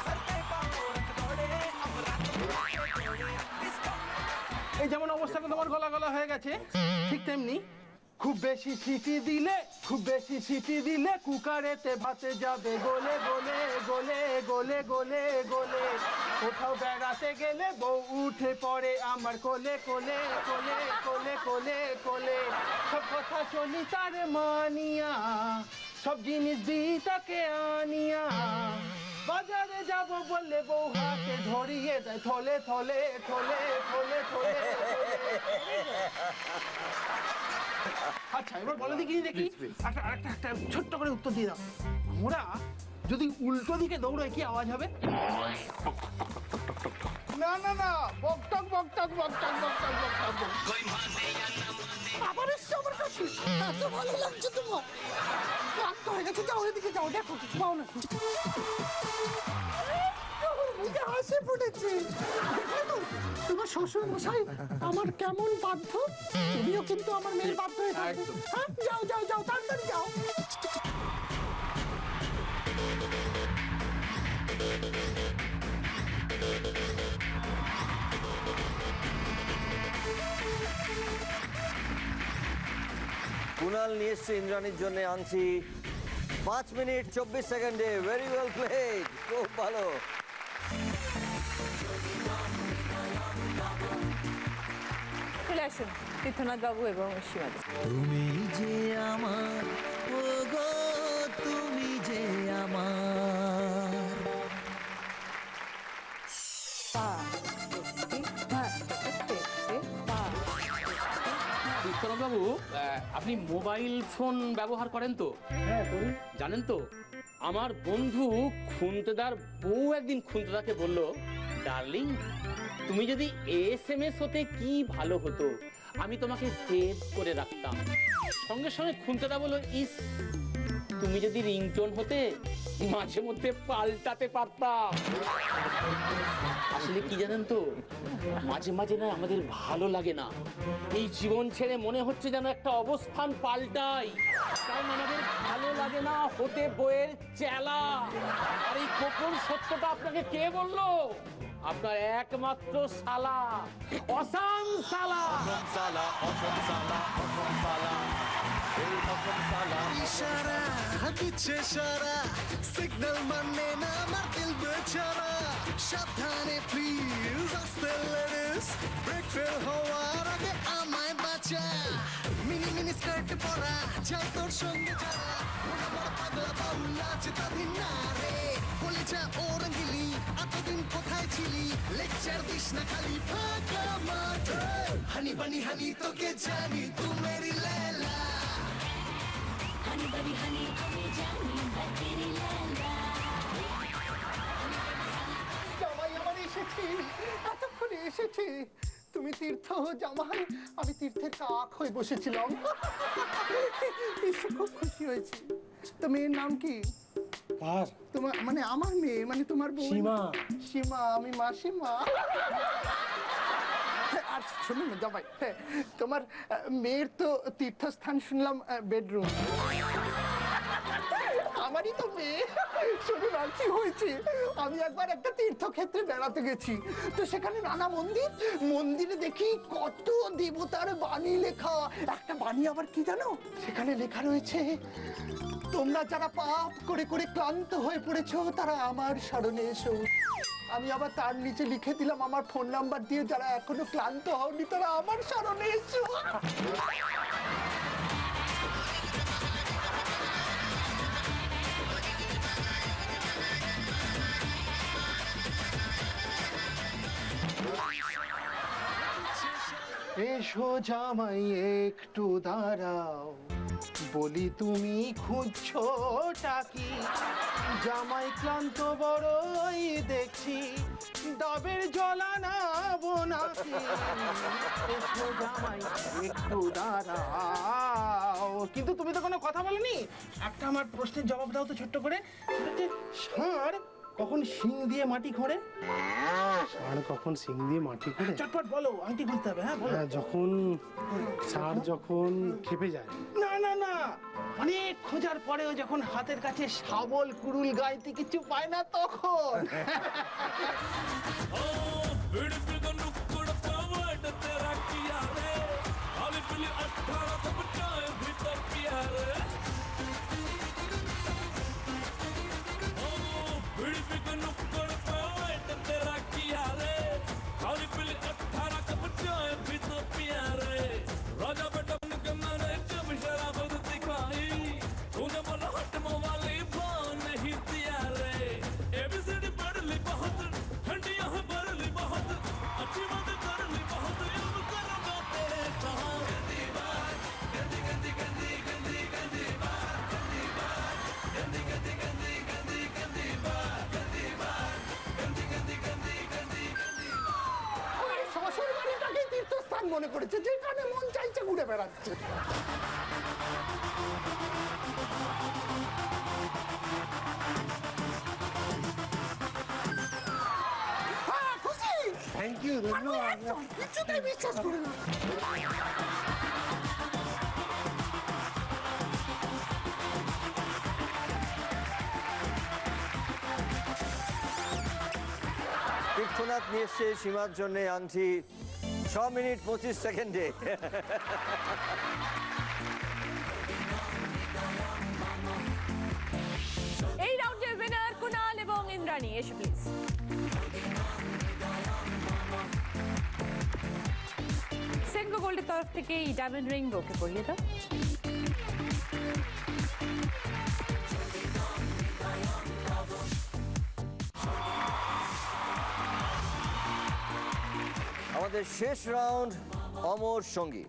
এই যেমন অবস্থাটা তোমার গলা গলা হয়ে গেছে, ঠিক তেমনি খুব বেশি সিটি দিলে, খুব বেশি সিটি দিলে কুকারেতে ভাতে যাবে গলে গলে গলে গলে গলে গলে। কোথাও বেড়াতে গেলে বউ উঠে পড়ে আমার কোলে কোলে কোলে কোলে কোলে কোলে। সব কথা চলি তার মানিয়া, সব জিনিস দিই তাকে আনিয়া, বাজারে যাব বললে বউ হাতে ধরিয়ে দেয় থলে থলে থলে থলে থলে। আচ্ছা এবার বলে দেখি একটা ছোট্ট করে উত্তর দিয়ে দাও, ঘোড়া যদি উল্টো দিকে দৌড়ায় কি আওয়াজ হবে? না না না, বকটক বকটক বকটক বকটক বকটক। আবার এসছো আমার কাছে, এত ভালো লাগছে তোমার, ক্লান্ত হয়ে গেছে, যাও এদিকে যাও, দেখো কিছু পাও না। মুখে হাসি ফুটেছে, দেখলে তো তোমার শ্বশুর মশাই আমার কেমন বাধ্য, তুমিও কিন্তু আমার মেয়ের বাধ্য হয়ে থাকবে। হ্যাঁ যাও যাও যাও, তাড়াতাড়ি যাও। কুনাল নিয়ে এসছে ইন্দ্রাণীর জন্য, আনছি 5 মিনিট 24 সেকেন্ডে। ভেরি ওয়েল প্লেড, খুব ভালো। চলে আসুন তীর্থনাথ বাবু এবং সীমাদি। তুমি যে আমার, ও গো তুমি যে আমার। তীর্থনাথবাবু, আপনি মোবাইল ফোন ব্যবহার করেন তো? হ্যাঁ করি। জানেন তো, আমার বন্ধু খুন্তেদার বউ একদিন খুন্তেদাকে বলল, ডার্লিং তুমি যদি SMS হতে কি ভালো হতো, আমি তোমাকে সেভ করে রাখতাম। সঙ্গে সঙ্গে খুন্তেদা বলল, ইস তুমি যদি রিংটোন হতে মাঝে মধ্যে পাল্টাতে পারতাম। আসলে কি জানেন তো, মাঝে মাঝে না আমাদের ভালো লাগে না, এই জীবন ছেড়ে মনে হচ্ছে যেন একটা অবস্থান পাল্টাই, কারণ আমাদের ভালো লাগে না হতে বইয়ের চেলা। আর এই গোপন সত্যটা আপনাকে কে বললো? আপনার একমাত্র শালা, অসাম শালা। ইশারা দিচ্ছে সারা, সিগন্যাল মানে না আমার দিল বেচারা। সাবধানে প্লিজ, আস্তে লেডিস, ব্রেক ফেল হওয়ার আগে আমায় বাঁচা। মিনি মিনি স্কার্ট পরা চাই তোর সঙ্গে যারা, মোটা বড় পাগলা বাউলা আছে তাদের না রে। বলে যা ও রঙ্গিলি, এতদিন কোথায় ছিলি? লেকচার দিস না খালি ফাঁকা মাঠে। হানি বানি হানি তোকে জানি, তু মেরি লেলা। জামাই আমার এসেছে, এতক্ষণে এসেছে। তুমি তীর্থ জামাই, আমি তীর্থের কাক হয়ে বসেছিলাম। খুব খুশি হয়েছি। তো মেয়ের নাম কি? কার? তোমার মানে আমার মেয়ে, মানে তোমার বউ? সীমা। সীমা, আমি মাসিমা। আর শোনো না জামাই, তোমার মেয়ের তো তীর্থস্থান শুনলাম বেডরুম। আমারই তো মেয়ে। শুনুন আর কি হয়েছে, আমি একবার একটা তীর্থক্ষেত্রে বেড়াতে গেছি, তো সেখানে নানা মন্দির, মন্দিরে দেখি কত দেবতার বাণী লেখা। একটা বাণী আবার কি জানো, সেখানে লেখা রয়েছে, তোমরা যারা পাপ করে করে ক্লান্ত হয়ে পড়েছো তারা আমার শরণে এসো। আমি আবার তার নিচে লিখে দিলাম আমার ফোন নাম্বার দিয়ে, যারা এখনো ক্লান্ত হওনি তারা আমার শরণে এসো। এসো জামাই একটু দাঁড়াও, বলি তুমি খুঁজছোটা কি? জামাই ক্লান্ত বড়ই দেখছি, ডাবের জলানাবো নাকি? এসো জামাই একটু দাঁড়াও। কিন্তু তুমি তো কোনো কথা বলনি। একটা আমার প্রশ্নের জবাব দাও তো ছোট্ট করে। ষাঁড় কখন শিং দিয়ে মাটি খোঁড়ে? ষাঁড় কখন সিং দিয়ে মাটি করে? চটপট বলো, আংটি খুলতে হবে। হ্যাঁ বলো। যখন ষাঁড় যখন খেপে যায়। না না না, অনেক খোঁজার পরেও যখন হাতের কাছে শাবল কুড়ুল গাইতে কিছু পায় না তখন। শ্বশুর বাড়িটাকে তীর্থস্থান মনে করেছে, যেখানে মন চাইছে ঘুরে বেড়াচ্ছে। খুশি? থ্যাংক ইউ, ধন্যবাদ। কিছুতেই বিশ্বাস করি না। তীর্থনাথ নিয়ে এসছে সীমার জন্য আংটি 6 মিনিট 25 সেকেন্ডে। এই রাউন্ডের উইনার কুনাল এবং ইন্দ্রাণী, এসো প্লিজ। সেনগো গোল্ডের তরফ থেকে এই ডায়মন্ড রিং ওকে পরিয়ে দাও। আমাদের শেষ রাউন্ড অমর সঙ্গী।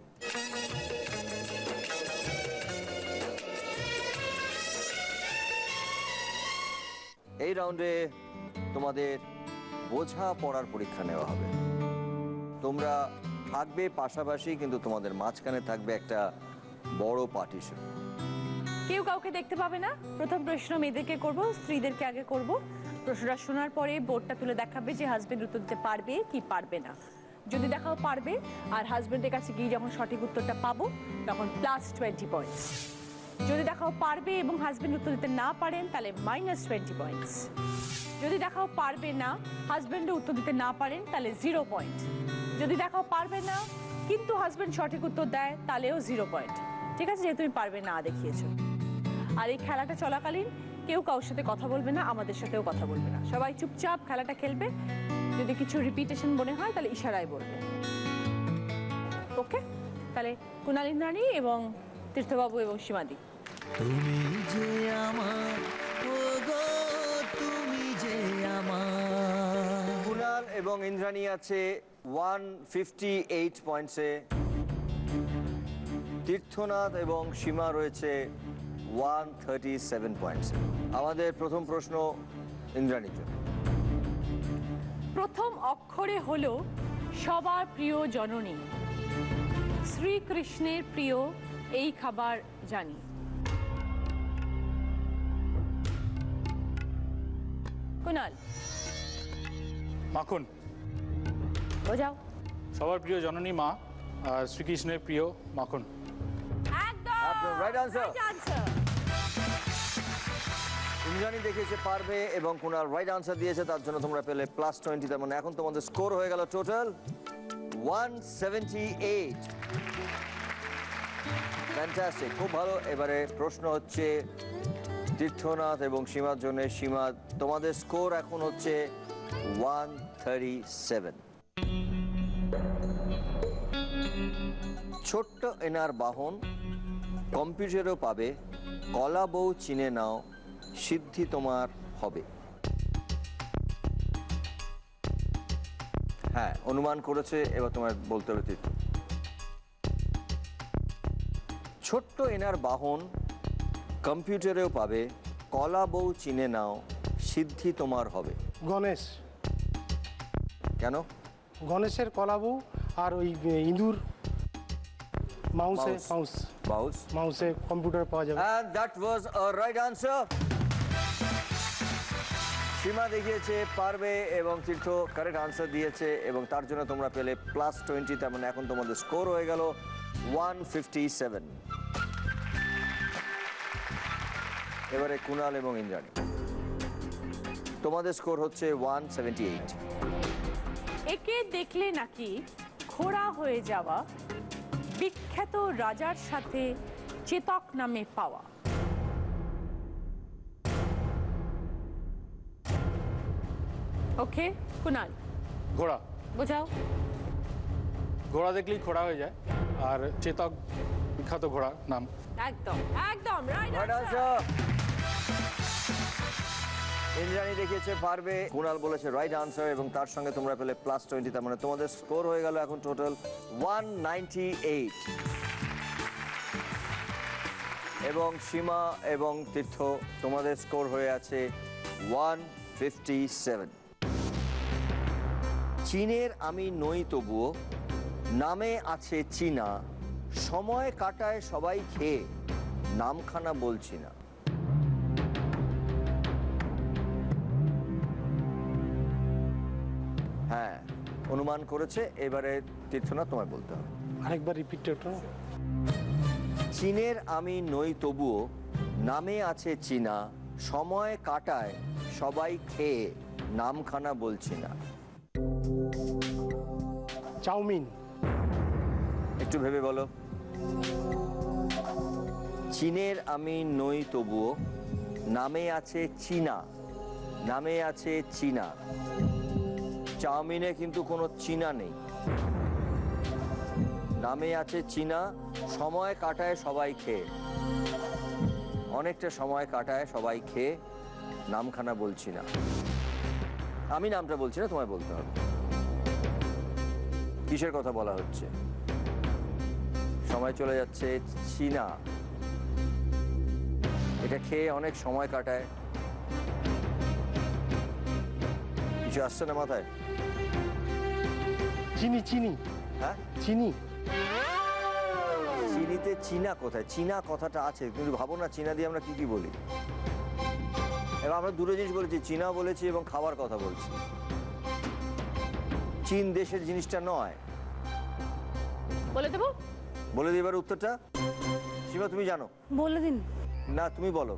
এই রাউন্ডে তোমাদের বোঝা পড়ার পরীক্ষা নেওয়া হবে। তোমরা থাকবে পাশাপাশি, কিন্তু তোমাদের মাঝখানে থাকবে একটা বড় পার্টিশন। কেউ কাউকে দেখতে পাবে না। প্রথম প্রশ্ন মেয়েদেরকে করব, স্ত্রীদেরকে আগে করব। প্রশ্নটা শোনার পরে বোর্ডটা তুলে দেখাবে যে হাজবেন্ড উত্তর দিতে পারবে কি পারবে না। যদি দেখাও পারবে আর হাজবেন্ডের কাছে গিয়ে যখন সঠিক উত্তরটা পাবো তখন +20 পয়েন্টস। যদি দেখাও পারবে এবং হাজবেন্ড উত্তর দিতে না পারেন তাহলে -20 পয়েন্টস। যদি দেখাও পারবে না, হাজবেন্ডও উত্তর দিতে না পারেন তাহলে 0 পয়েন্ট। যদি দেখাও পারবে না কিন্তু হাজবেন্ড সঠিক উত্তর দেয় তাহলেও 0 পয়েন্ট। ঠিক আছে, যেহেতু তুমি পারবে না দেখিয়েছো। আর এই খেলাটা চলাকালীন কেউ কারোর সাথে কথা বলবে না, আমাদের সাথেও কথা বলবে না। সবাই চুপচাপ খেলাটা খেলবে। যদি কিছু রিপিটেশন মনে হয় তাহলে ইশারায় বলবে। ওকে, তাহলে কুনাল ইন্দ্রাণী এবং তীর্থবাবু এবং সীমাদি। তুমি যে আমার, ওগো তুমি যে আমার। কুনাল এবং ইন্দ্রাণী আছে 158 পয়েন্টসে। তীর্থনাথ এবং সীমা রয়েছে 137 পয়েন্টস। আমাদের প্রথম প্রশ্ন ইন্দ্রাণীর জন্য। প্রথম অক্ষরে হলো সবার প্রিয় জননী, শ্রীকৃষ্ণের প্রিয় এই খাবার জানি। কুনাল, মাখন। বোঝাও। সবার প্রিয় জননী মা, আর শ্রীকৃষ্ণের প্রিয় মাখন। আপনার রাইট আনসার। ইন্দ্রাণী দেখিয়েছে পারবে এবং কুনাল রাইট আনসার দিয়েছে, তার জন্য তোমরা পেলে +20। তার মানে এখন তোমাদের স্কোর হয়ে গেল টোটাল 178। ফ্যান্টাস্টিক, খুব ভালো। এবারে প্রশ্ন হচ্ছে তীর্থনাথ এবং সীমার জন্য। সীমা, তোমাদের স্কোর এখন হচ্ছে 137। ছোট্ট এনার বাহন, কম্পিউটারও পাবে, কলা বউ চিনে নাও, সিদ্ধি তোমার হবে। হ্যাঁ, অনুমান করেছে, এবার তোমার বলতে হবে তীর্থ। ছোট্ট এনার বাহন, কম্পিউটারেও পাবে, কলা বউ চিনে নাও, সিদ্ধি তোমার হবে। গণেশ। কেন? গণেশের কলাবু আর ওই ইঁদুর মাউসে মাউসে কম্পিউটার পাওয়া যাবে। And that was a right answer. সীমা দেখিয়েছে পারবে এবং তীর্থ কারেক্ট আনসার দিয়েছে এবং তার জন্য তোমরা পেলে +20। তার মানে এখন তোমাদের স্কোর হয়ে গেল 157। এবারে কুনাল এবং ইন্দ্রাণী, তোমাদের স্কোর হচ্ছে 178। একে দেখলে নাকি খোড়া হয়ে যাওয়া, বিখ্যাত রাজার সাথে চেতক নামে পাওয়া। ওকে কুনাল, ঘোড়া। বোঝাও। ঘোড়া দেখলেই খোড়া হয়ে যায়, আর চেতক বিখ্যাত ঘোড়া নাম। একদম একদম right Right answer. answer. Indrani দেখিয়েছে পারবে, কুনাল বলেছে রাইট আনসার এবং তার সঙ্গে তোমরা পেলে +20। তার মানে তোমাদের স্কোর হয়ে গেল এখন টোটাল 198। এবং সীমা এবং তীর্থ, তোমাদের স্কোর হয়ে আছে 157। চীনের আমি নই তবুও, নামে আছে চীনা, সময় কাটায় সবাই খেয়ে, নামখানা বলছি না। হ্যাঁ, অনুমান করেছে। এবারে তীর্থনাথ তোমায় বলতে হবে। আরেকবার রিপিট করো। চীনের আমি নই তবুও, নামে আছে চীনা, সময় কাটায় সবাই খেয়ে, নামখানা বলছি না। চাউমিন। একটু ভেবে বলো। চীনের আমি নই তবুও, নামে আছে চীনা, নামে আছে চীনা। চাউমিনে কিন্তু কোনো চীনা নেই, নামে আছে চীনা, সময় কাটায় সবাই খেয়ে, অনেকটা সময় কাটায় সবাই খেয়ে, নামখানা বলছি না। আমি নামটা বলছি না, তোমায় বলতে হবে কিসের কথা বলা হচ্ছে। সময় চলে যাচ্ছে। চীনা, এটা খেয়ে অনেক সময় কাটায়। কিছু আসছে না মাথায়? চিনি। চিনি। হ্যাঁ, চিনি। চিনিতে চীনা কোথায়? চীনা কথাটা আছে, কিন্তু ভাবো না চীনা দিয়ে আমরা কি কি বলি। এবার আমরা দুটো জিনিস বলেছি, চীনা বলেছি এবং খাবার কথা বলছি। চীন দেশের জিনিসটা নয়। বলে দেবো? বলে দিই এবার উত্তরটা। সীমা, তুমি জানো? বলে দিন। না, তুমি বলো।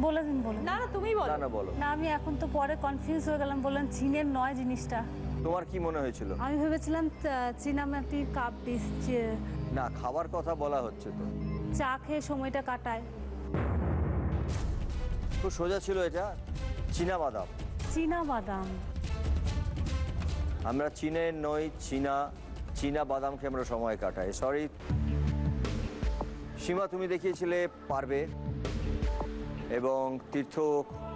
বলে দিন। না না, তুমি বলো। না না, বলো। না, আমি এখন তো পরে কনফিউজ হয়ে গেলাম, বললেন চীনের নয় জিনিসটা। তোমার কি মনে হয়েছিল? আমি ভেবেছিলাম চীনামাটি কাপ ডিশ, না, খাবার কথা বলা হচ্ছে তো। চা খেয়ে সময়টা কাটায়। খুব সোজা ছিল এটা, চীনা বাদাম। চীনা বাদাম। আমরা চীনের নই, চীনা বাদামকে আমরা সময় কাটাই। সরি সীমা, তুমি দেখিয়েছিলে পারবে এবং তীর্থ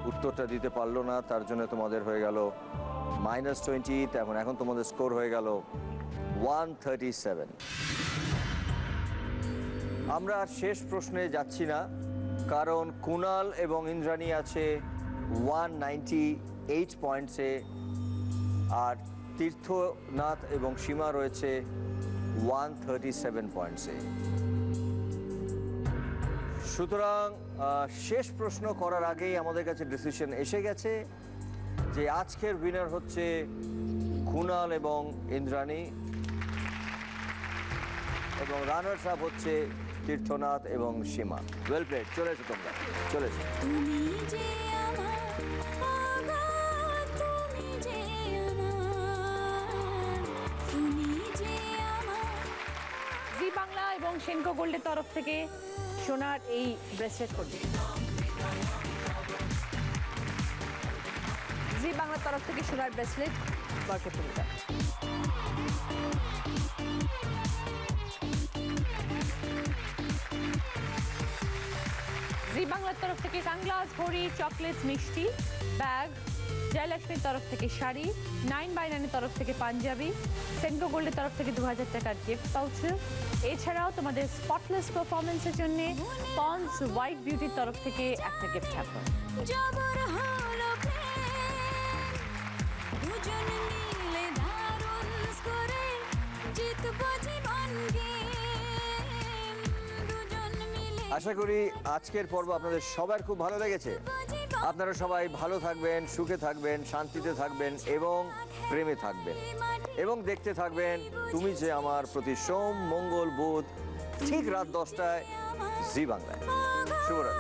উত্তরটা দিতে পারলো না, তার জন্য তোমাদের হয়ে গেল -20। তেমন এখন তোমাদের স্কোর হয়ে গেল 137। আমরা শেষ প্রশ্নে যাচ্ছি না, কারণ কুনাল এবং ইন্দ্রাণী আছে 198 পয়েন্টসে, আর তীর্থনাথ এবং সীমা রয়েছে 137 পয়েন্টসে। সুতরাং শেষ প্রশ্ন করার আগেই আমাদের কাছে ডিসিশন এসে গেছে যে আজকের উইনার হচ্ছে কুনাল এবং ইন্দ্রাণী, এবং রানার্স আপ হচ্ছে তীর্থনাথ এবং সীমা। Well played. চলে এসো তোমরা, চলে এসো। জি বাংলা এবং সেনকো গোল্ডের তরফ থেকে সোনার এই ব্রেসলেট করবে। জি বাংলার তরফ থেকে সোনার ব্রেসলেট বরকে পরিবার। জি বাংলার তরফ থেকে সানগ্লাস, ঘড়ি, চকলেটস, মিষ্টি, ব্যাগ, জয়লক্ষ্মীর তরফ থেকে শাড়ি, 9/9 তরফ থেকে পাঞ্জাবি, সেনকো গোল্ডের তরফ থেকে 2000 টাকার গিফট পাউচার। এছাড়াও তোমাদের স্পটলেস পারফরমেন্সের জন্য পন্স হোয়াইট বিউটির তরফ থেকে একটা গিফট হ্যাম্পার। আশা করি আজকের পর্ব আপনাদের সবার খুব ভালো লেগেছে। আপনারা সবাই ভালো থাকবেন, সুখে থাকবেন, শান্তিতে থাকবেন এবং প্রেমে থাকবেন, এবং দেখতে থাকবেন তুমি যে আমার প্রতি সোম, মঙ্গল, বুধ ঠিক রাত 10টায় জি বাংলায়। শুভরাত্রি।